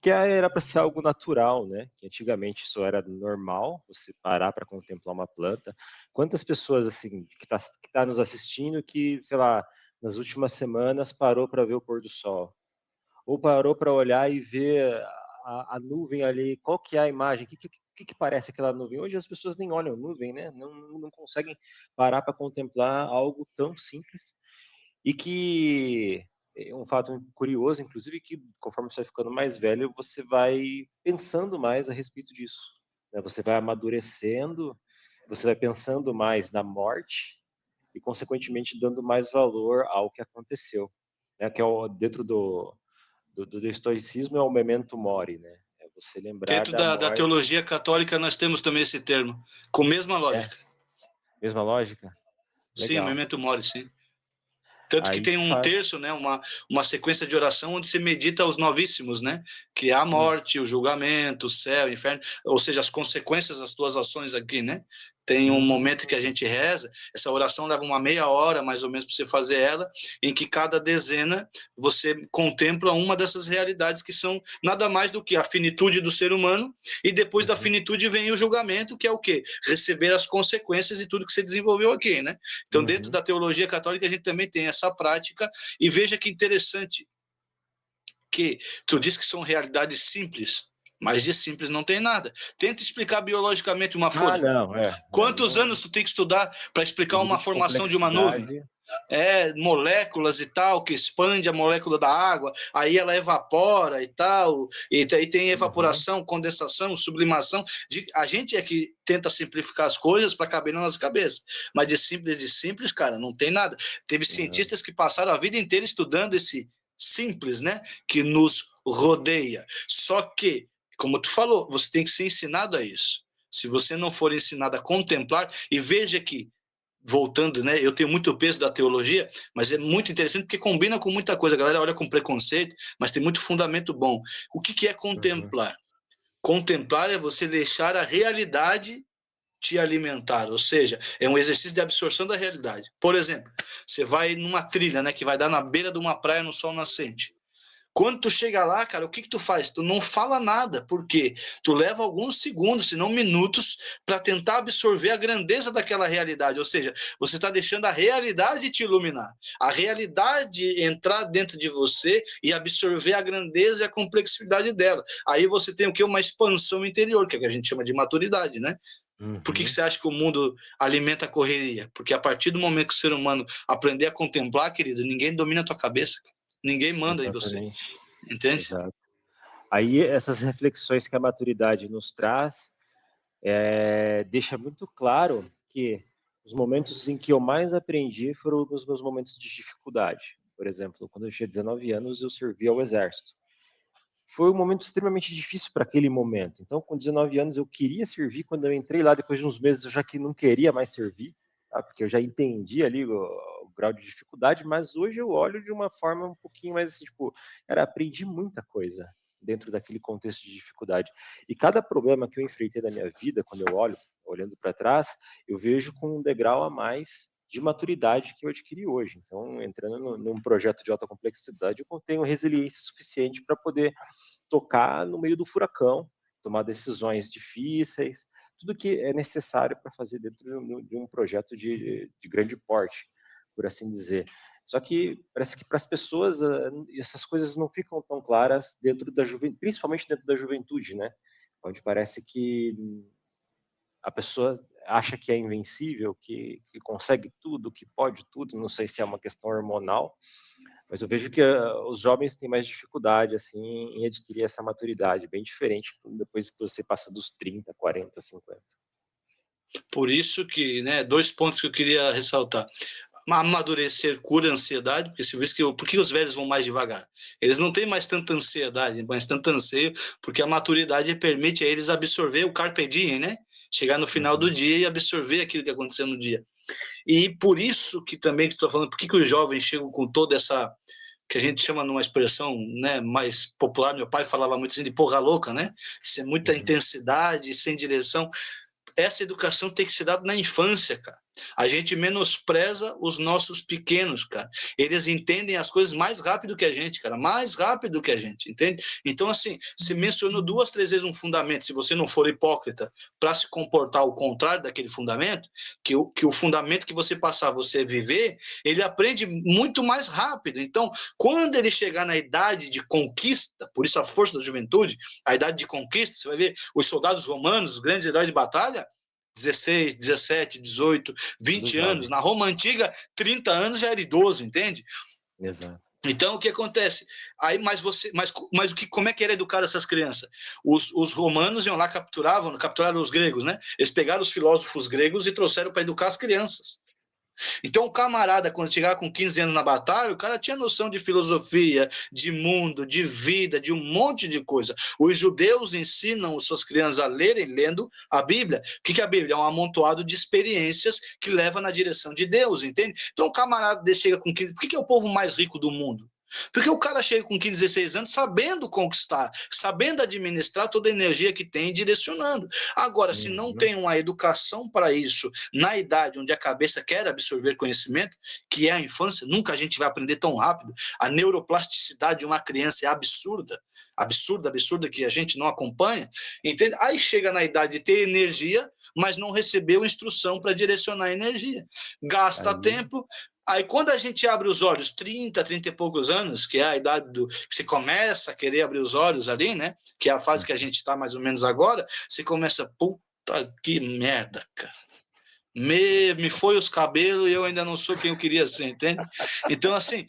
que era para ser algo natural, né? Que antigamente isso era normal, você parar para contemplar uma planta. Quantas pessoas assim que tá nos assistindo que, sei lá, nas últimas semanas parou para ver o pôr do sol, ou parou para olhar e ver a nuvem ali, qual que é a imagem, o que parece aquela nuvem? Hoje as pessoas nem olham nuvem, né? Não conseguem parar para contemplar algo tão simples e que é um fato curioso, inclusive, que conforme você vai ficando mais velho, você vai pensando mais a respeito disso, né? Você vai amadurecendo, você vai pensando mais na morte e, consequentemente, dando mais valor ao que aconteceu, né? Que é dentro do estoicismo é o memento mori, né? É você lembrar Dentro da da morte. teologia católica nós temos também esse termo, com a mesma lógica. Mesma lógica? Sim, Legal. memento mori, sim. Tanto que Aí tem um terço, né, uma sequência de oração onde se medita os novíssimos, né, que é a morte, o julgamento, o céu, o inferno, ou seja, as consequências das tuas ações aqui, né? Tem um momento que a gente reza, essa oração leva uma meia hora, mais ou menos, para você fazer ela, em que cada dezena você contempla uma dessas realidades que são nada mais do que a finitude do ser humano, e depois da finitude vem o julgamento, que é o quê? Receber as consequências de tudo que você desenvolveu aqui, né? Então, dentro da teologia católica, a gente também tem essa prática, e veja que interessante, que tu diz que são realidades simples, mas de simples não tem nada. Tenta explicar biologicamente uma folha. Não, Quantos anos tu tem que estudar para explicar uma formação de uma nuvem? Moléculas e tal, que expande a molécula da água, aí ela evapora e tal, e aí tem evaporação, condensação, sublimação. A gente é que tenta simplificar as coisas para caber na nossa cabeça, mas de simples, cara, não tem nada. Teve cientistas que passaram a vida inteira estudando esse simples, né, que nos rodeia. Só que, como tu falou, você tem que ser ensinado a isso. Se você não for ensinado a contemplar, e veja que, voltando, né, eu tenho muito peso da teologia, mas é muito interessante porque combina com muita coisa. A galera olha com preconceito, mas tem muito fundamento bom. O que é contemplar? Contemplar é você deixar a realidade te alimentar, ou seja, é um exercício de absorção da realidade. Por exemplo, você vai numa trilha, né, que vai dar na beira de uma praia no sol nascente. Quando tu chega lá, cara, o que tu faz? Tu não fala nada, porque tu leva alguns segundos, se não minutos, para tentar absorver a grandeza daquela realidade. Ou seja, você está deixando a realidade te iluminar, a realidade entrar dentro de você e absorver a grandeza e a complexidade dela. Aí você tem o quê? Uma expansão interior, que é o que a gente chama de maturidade, né? Por que você acha que o mundo alimenta a correria? Porque a partir do momento que o ser humano aprender a contemplar, querido, ninguém domina a tua cabeça. Ninguém manda em você. Entende? Exato. Aí essas reflexões que a maturidade nos traz deixa muito claro que os momentos em que eu mais aprendi foram os meus momentos de dificuldade. Por exemplo, quando eu tinha 19 anos, eu servi ao Exército. Foi um momento extremamente difícil para aquele momento. Então, com 19 anos, eu queria servir. Quando eu entrei lá, depois de uns meses, eu já que não queria mais servir, tá? Porque eu já entendi ali o grau de dificuldade, mas hoje eu olho de uma forma um pouquinho mais assim, tipo, cara, aprendi muita coisa dentro daquele contexto de dificuldade. E cada problema que eu enfrentei na minha vida, quando eu olho, olhando para trás, eu vejo com um degrau a mais de maturidade que eu adquiri hoje. Então, entrando num projeto de alta complexidade, eu tenho resiliência suficiente para poder tocar no meio do furacão, tomar decisões difíceis, tudo que é necessário para fazer dentro de um projeto de grande porte, por assim dizer. Só que parece que para as pessoas essas coisas não ficam tão claras dentro da juventude, principalmente dentro da juventude, né? Onde parece que a pessoa acha que é invencível, que consegue tudo, que pode tudo. Não sei se é uma questão hormonal, mas eu vejo que os jovens têm mais dificuldade assim em adquirir essa maturidade, bem diferente depois que você passa dos 30, 40, 50. Por isso que, né, 2 pontos que eu queria ressaltar. Amadurecer cura a ansiedade, porque se que por que os velhos vão mais devagar? Eles não têm mais tanta ansiedade, mas tanto anseio, porque a maturidade permite a eles absorver o carpe diem, né? Chegar no final do dia e absorver aquilo que aconteceu no dia. E por isso que também que estou falando, por que os jovens chegam com toda essa, que a gente chama numa expressão, né, mais popular, meu pai falava muito assim de porra louca, né? Sem muita intensidade, sem direção. Essa educação tem que ser dada na infância, cara. A gente menospreza os nossos pequenos, cara. Eles entendem as coisas mais rápido que a gente, cara. Mais rápido que a gente, entende? Então, assim, você mencionou 2, 3 vezes um fundamento. Se você não for hipócrita para se comportar ao contrário daquele fundamento, que o fundamento que você passar, você viver, ele aprende muito mais rápido. Então, quando ele chegar na idade de conquista, por isso a força da juventude, a idade de conquista, você vai ver os soldados romanos, os grandes heróis de batalha, 16, 17, 18, 20 anos. Na Roma Antiga, 30 anos já era idoso, entende? Exato. Então, o que acontece? Aí, mas como é que era educar essas crianças? Os romanos iam lá, capturaram os gregos, né? Eles pegaram os filósofos gregos e trouxeram para educar as crianças. Então, o camarada, quando chegava com 15 anos na batalha, o cara tinha noção de filosofia, de mundo, de vida, de um monte de coisa. Os judeus ensinam as suas crianças a lerem lendo a Bíblia. O que é a Bíblia? É um amontoado de experiências que leva na direção de Deus, entende? Então, o camarada desse chega com 15... Por que é o povo mais rico do mundo? Porque o cara chega com 15, 16 anos sabendo conquistar, sabendo administrar toda a energia que tem, direcionando. Agora, se não tem uma educação para isso, na idade onde a cabeça quer absorver conhecimento, que é a infância, nunca a gente vai aprender tão rápido. A neuroplasticidade de uma criança é absurda, absurda, que a gente não acompanha, entende? Aí chega na idade de ter energia, mas não recebeu instrução para direcionar a energia. Gasta tempo. Aí, quando a gente abre os olhos, 30 e poucos anos, que é a idade que você começa a querer abrir os olhos ali, né? Que é a fase que a gente está mais ou menos agora, você começa, puta que merda, cara. Me foi os cabelos e eu ainda não sou quem eu queria ser, entende? Então, assim,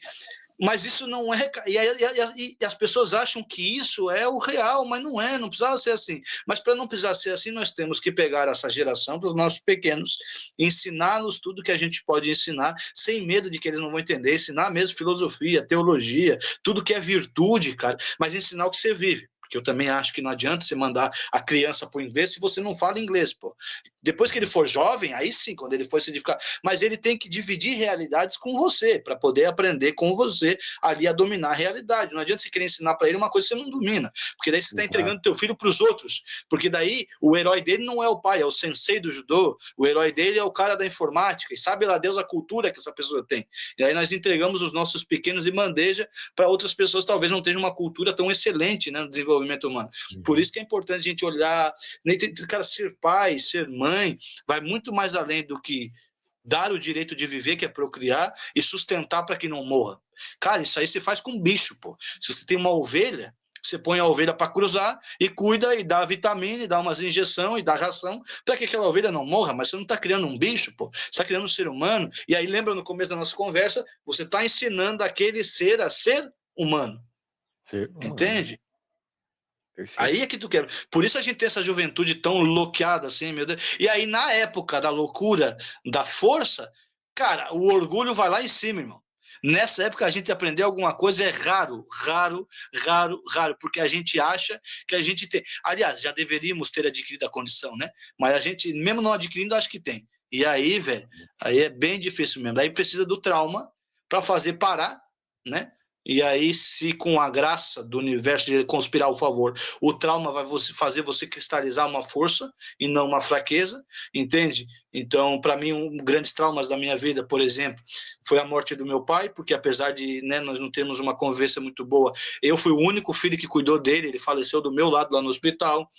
mas isso não é... E as pessoas acham que isso é o real, mas não é, não precisava ser assim. Mas para não precisar ser assim, nós temos que pegar essa geração para os nossos pequenos, ensiná-los tudo que a gente pode ensinar, sem medo de que eles não vão entender, ensinar mesmo filosofia, teologia, tudo que é virtude, cara, mas ensinar o que você vive. Porque eu também acho que não adianta você mandar a criança para o inglês se você não fala inglês, pô. Depois que ele for jovem, aí sim, quando ele for se edificar, mas ele tem que dividir realidades com você, para poder aprender com você ali a dominar a realidade. Não adianta você querer ensinar para ele uma coisa que você não domina, porque daí você está entregando teu filho para os outros, porque daí o herói dele não é o pai, é o sensei do judô, o herói dele é o cara da informática, e sabe lá Deus a cultura que essa pessoa tem. E aí nós entregamos os nossos pequenos em bandeja para outras pessoas que talvez não tenham uma cultura tão excelente, né, no desenvolvimento humano. Por isso que é importante a gente olhar, cara, ser pai, ser mãe, vai muito mais além do que dar o direito de viver, que é procriar, e sustentar para que não morra. Cara, isso aí você faz com bicho, pô. Se você tem uma ovelha, você põe a ovelha para cruzar e cuida e dá vitamina, e dá umas injeções e dá ração para que aquela ovelha não morra, mas você não está criando um bicho, pô. Você está criando um ser humano. E aí, lembra no começo da nossa conversa, você está ensinando aquele ser a ser humano. Entende? Perfeito. Aí é que tu quer. Por isso a gente tem essa juventude tão bloqueada assim, meu Deus. E aí, na época da loucura, da força, cara, o orgulho vai lá em cima, irmão. Nessa época a gente aprender alguma coisa é raro, porque a gente acha que a gente tem. Aliás, já deveríamos ter adquirido a condição, né? Mas a gente, mesmo não adquirindo, acho que tem. E aí, velho, aí é bem difícil mesmo. Aí precisa do trauma para fazer parar, né? E aí, se com a graça do universo de conspirar ao favor, o trauma vai fazer você cristalizar uma força e não uma fraqueza, entende? Então, para mim, um grandes traumas da minha vida, por exemplo, foi a morte do meu pai, porque apesar de, né, nós não termos uma convivência muito boa, eu fui o único filho que cuidou dele, ele faleceu do meu lado lá no hospital.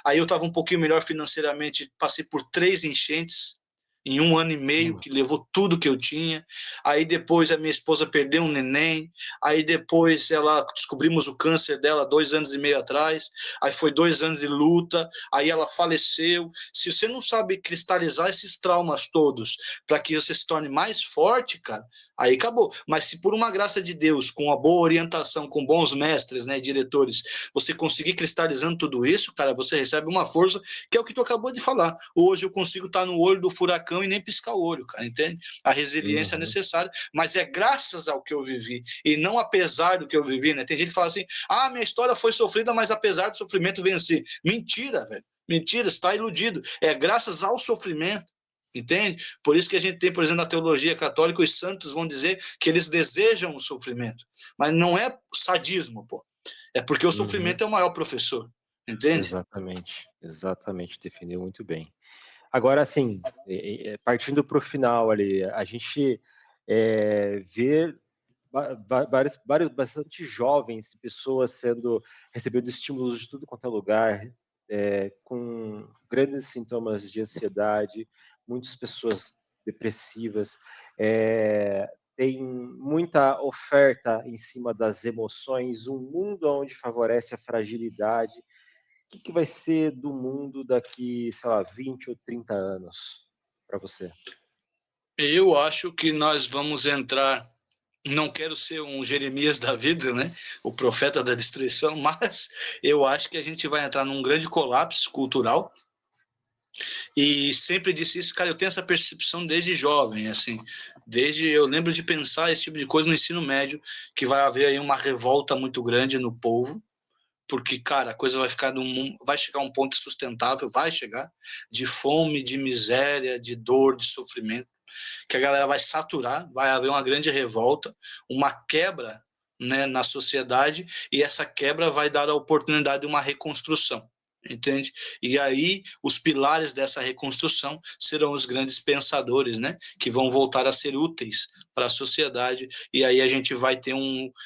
Aí eu estava um pouquinho melhor financeiramente, passei por 3 enchentes, em 1 ano e meio, que levou tudo que eu tinha. Aí depois a minha esposa perdeu um neném, aí depois descobrimos o câncer dela 2 anos e meio atrás, aí foi 2 anos de luta, aí ela faleceu. Se você não sabe cristalizar esses traumas todos para que você se torne mais forte, cara, aí acabou. Mas se por uma graça de Deus, com uma boa orientação, com bons mestres, né, diretores, você conseguir cristalizando tudo isso, cara, você recebe uma força, que é o que tu acabou de falar. Hoje eu consigo estar no olho do furacão e nem piscar o olho, cara, entende? A resiliência é necessária, mas é graças ao que eu vivi, e não apesar do que eu vivi, né? Tem gente que fala assim, minha história foi sofrida, mas apesar do sofrimento venci. Mentira, velho. Mentira, você está iludido. É graças ao sofrimento. Entende? Por isso que a gente tem, por exemplo, na teologia católica, os santos vão dizer que eles desejam o sofrimento. Mas não é sadismo, pô. É porque o sofrimento é o maior professor. Entende? Exatamente. Definiu muito bem. Agora, assim, partindo para o final ali, a gente vê bastante jovens, pessoas recebendo estímulos de tudo quanto é lugar, com grandes sintomas de ansiedade, muitas pessoas depressivas, tem muita oferta em cima das emoções, um mundo onde favorece a fragilidade. O que vai ser do mundo daqui, sei lá, 20 ou 30 anos para você? Eu acho que nós vamos entrar, não quero ser um Jeremias da vida, né? O profeta da destruição, mas eu acho que a gente vai entrar num grande colapso cultural. E sempre disse isso, cara, eu tenho essa percepção desde jovem, assim, eu lembro de pensar esse tipo de coisa no ensino médio, que vai haver aí uma revolta muito grande no povo, porque, cara, a coisa vai chegar a um ponto insustentável, vai chegar, de fome, de miséria, de dor, de sofrimento, que a galera vai saturar, vai haver uma grande revolta, uma quebra, né, na sociedade, e essa quebra vai dar a oportunidade de uma reconstrução. Entende? E aí os pilares dessa reconstrução serão os grandes pensadores, né, que vão voltar a ser úteis para a sociedade, e aí a gente vai ter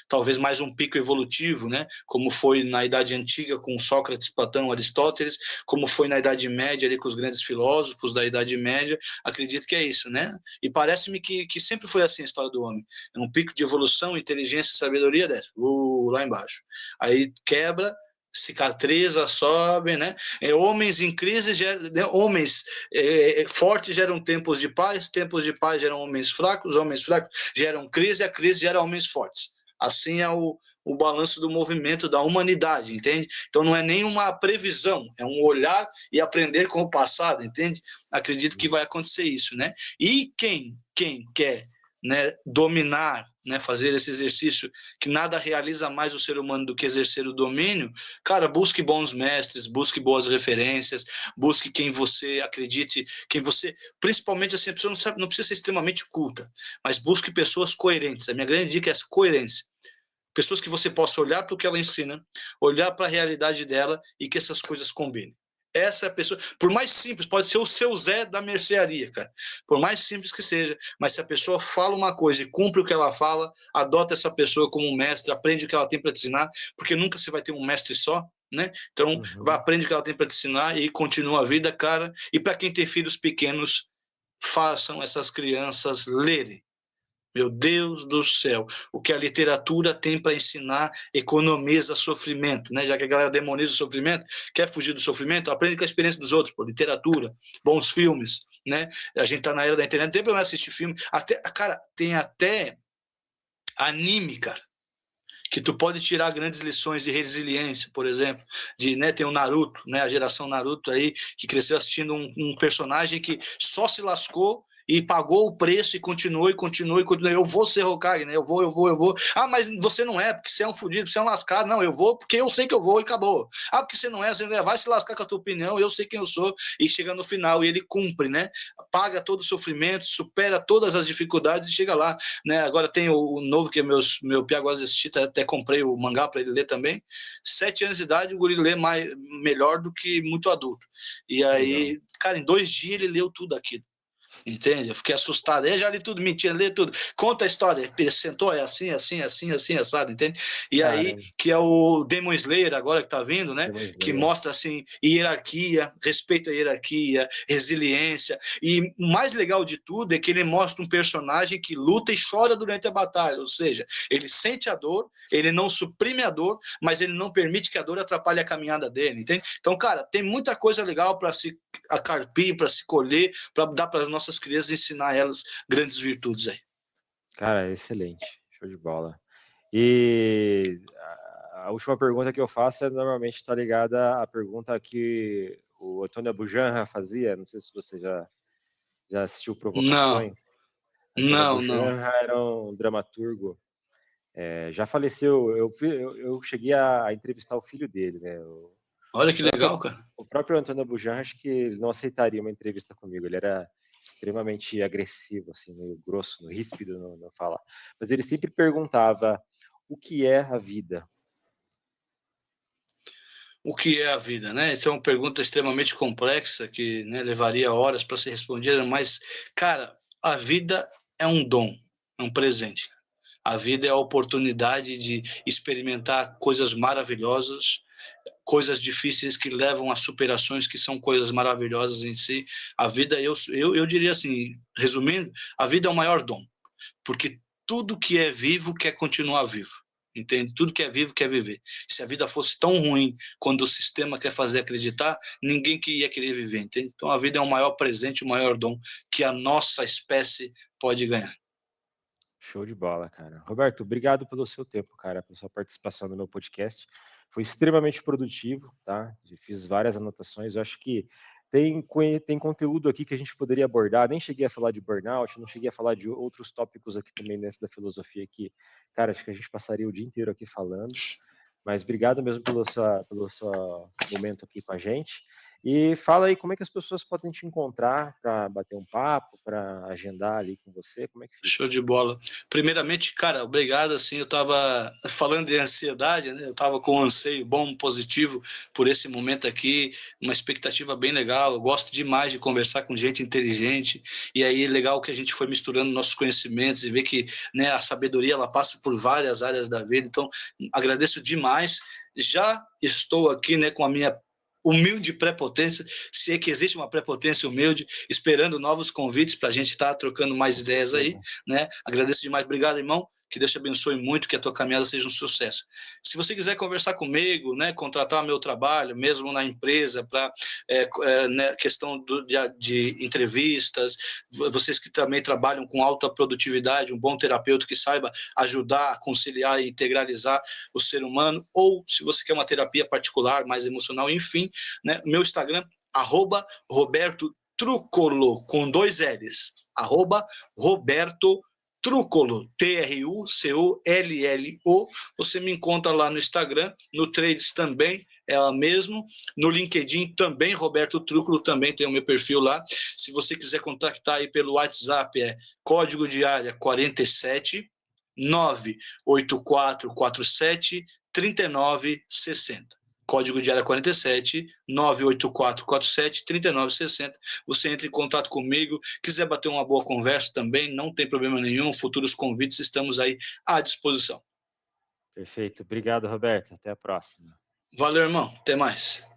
talvez mais um pico evolutivo, né, como foi na Idade Antiga com Sócrates, Platão, Aristóteles, como foi na Idade Média ali com os grandes filósofos da Idade Média. Acredito que é isso, né? E parece-me que sempre foi assim a história do homem, um pico de evolução, inteligência e sabedoria desce, lá embaixo, aí quebra, cicatriza, sobe, né? Homens em crise homens fortes geram tempos de paz geram homens fracos geram crise, a crise gera homens fortes. Assim é o balanço do movimento da humanidade, entende? Então não é nenhuma previsão, é um olhar e aprender com o passado, entende? Acredito que vai acontecer isso, né? E quem quer né, dominar, né, fazer esse exercício que nada realiza mais o ser humano do que exercer o domínio, cara, busque bons mestres, busque boas referências, busque quem você acredite, quem você, principalmente assim, a pessoa não precisa ser extremamente culta, mas busque pessoas coerentes. A minha grande dica é essa, coerência. Pessoas que você possa olhar para o que ela ensina, olhar para a realidade dela e que essas coisas combinem. Essa é a pessoa, por mais simples, pode ser o seu Zé da mercearia, cara, por mais simples que seja, mas se a pessoa fala uma coisa e cumpre o que ela fala, adota essa pessoa como um mestre, aprende o que ela tem para te ensinar, porque nunca você vai ter um mestre só, né? Então, aprende o que ela tem para te ensinar e continua a vida, cara. E para quem tem filhos pequenos, façam essas crianças lerem. Meu Deus do céu, o que a literatura tem para ensinar economiza sofrimento, né? Já que a galera demoniza o sofrimento, quer fugir do sofrimento, aprende com a experiência dos outros, por literatura, bons filmes, né? A gente tá na era da internet, não tem problema assistir filme, até, cara, tem até anime, cara, que tu pode tirar grandes lições de resiliência, por exemplo, de, né, tem o Naruto, né, a geração Naruto aí, que cresceu assistindo um personagem que só se lascou e pagou o preço e continuou. Eu vou ser Hokage, né? Eu vou. Ah, mas você não é, porque você é um fudido, você é um lascado. Não, eu vou porque eu sei que eu vou e acabou. Ah, porque você não é, você vai se lascar com a tua opinião, eu sei quem eu sou. E chega no final e ele cumpre, né? Paga todo o sofrimento, supera todas as dificuldades e chega lá, né? Agora tem o novo que meu Pia gosta de assistir, até comprei o mangá para ele ler também. 7 anos de idade, o guri lê melhor do que muito adulto. E aí, cara, em 2 dias ele leu tudo aquilo. Entende? Eu fiquei assustado. Eu já li tudo, mentira, lê tudo. Conta a história. Ele sentou, é assim, assado, entende? E aí, que é o Demon Slayer agora que tá vindo, né? Que mostra, assim, hierarquia, respeito à hierarquia, resiliência. E o mais legal de tudo é que ele mostra um personagem que luta e chora durante a batalha. Ou seja, ele sente a dor, ele não suprime a dor, mas ele não permite que a dor atrapalhe a caminhada dele, entende? Então, cara, tem muita coisa legal para se acarpir, para se colher, para dar para as nossas crianças, ensinar elas grandes virtudes aí. Cara, excelente, show de bola. E a última pergunta que eu faço normalmente está ligada à pergunta que o Antônio Abujanra fazia. Não sei se você já assistiu Provocações. Não. Abujanra era um dramaturgo. Já faleceu. Eu cheguei a entrevistar o filho dele, né? Olha que legal, cara. O próprio Antônio Abujanra, acho que ele não aceitaria uma entrevista comigo. Ele era extremamente agressivo, assim, meio grosso, ríspido no falar. Mas ele sempre perguntava: o que é a vida? O que é a vida, né? Essa é uma pergunta extremamente complexa que, né, levaria horas para ser respondida, mas, cara, a vida é um dom, é um presente. A vida é a oportunidade de experimentar coisas maravilhosas, coisas difíceis que levam a superações que são coisas maravilhosas em si. A vida, eu diria assim, resumindo, a vida é o maior dom, porque tudo que é vivo quer continuar vivo. Entende? Tudo que é vivo quer viver. Se a vida fosse tão ruim quando o sistema quer fazer acreditar, ninguém ia querer viver. Entende? Então a vida é o maior presente, o maior dom que a nossa espécie pode ganhar. Show de bola, cara. Roberto, obrigado pelo seu tempo, cara, pela sua participação no meu podcast. Foi extremamente produtivo, tá? Eu fiz várias anotações. Eu acho que tem conteúdo aqui que a gente poderia abordar. Nem cheguei a falar de burnout, não cheguei a falar de outros tópicos aqui também dentro da filosofia que, cara, acho que a gente passaria o dia inteiro aqui falando. Mas obrigado mesmo pelo seu momento aqui com a gente. E fala aí como é que as pessoas podem te encontrar para bater um papo, para agendar ali com você, como é que fica? Show de bola. Primeiramente, cara, obrigado, assim, eu estava falando de ansiedade, né? Eu estava com um anseio bom, positivo por esse momento aqui, uma expectativa bem legal, eu gosto demais de conversar com gente inteligente, e aí legal que a gente foi misturando nossos conhecimentos e ver que, né, a sabedoria, ela passa por várias áreas da vida, então agradeço demais, já estou aqui, né, com a minha humilde prepotência, se é que existe uma prepotência humilde, esperando novos convites para a gente estar trocando mais ideias aí, né? Agradeço demais, obrigado, irmão, que Deus te abençoe muito, que a tua caminhada seja um sucesso. Se você quiser conversar comigo, né, contratar meu trabalho, mesmo na empresa, para né, questão de entrevistas, vocês que também trabalham com alta produtividade, um bom terapeuta que saiba ajudar a conciliar e integralizar o ser humano, ou se você quer uma terapia particular, mais emocional, enfim, né, meu Instagram, @Roberto Trucolo, com 2 L's, @Roberto Trucollo, Trucollo. Você me encontra lá no Instagram, no Trades também, é a mesmo. No LinkedIn também, Roberto Trucollo, também tem o meu perfil lá. Se você quiser contactar aí pelo WhatsApp, é código de área 47 98447 3960. Código de área 47 98447 3960. Você entra em contato comigo, quiser bater uma boa conversa também, não tem problema nenhum. Futuros convites, estamos aí à disposição. Perfeito. Obrigado, Roberto. Até a próxima. Valeu, irmão. Até mais.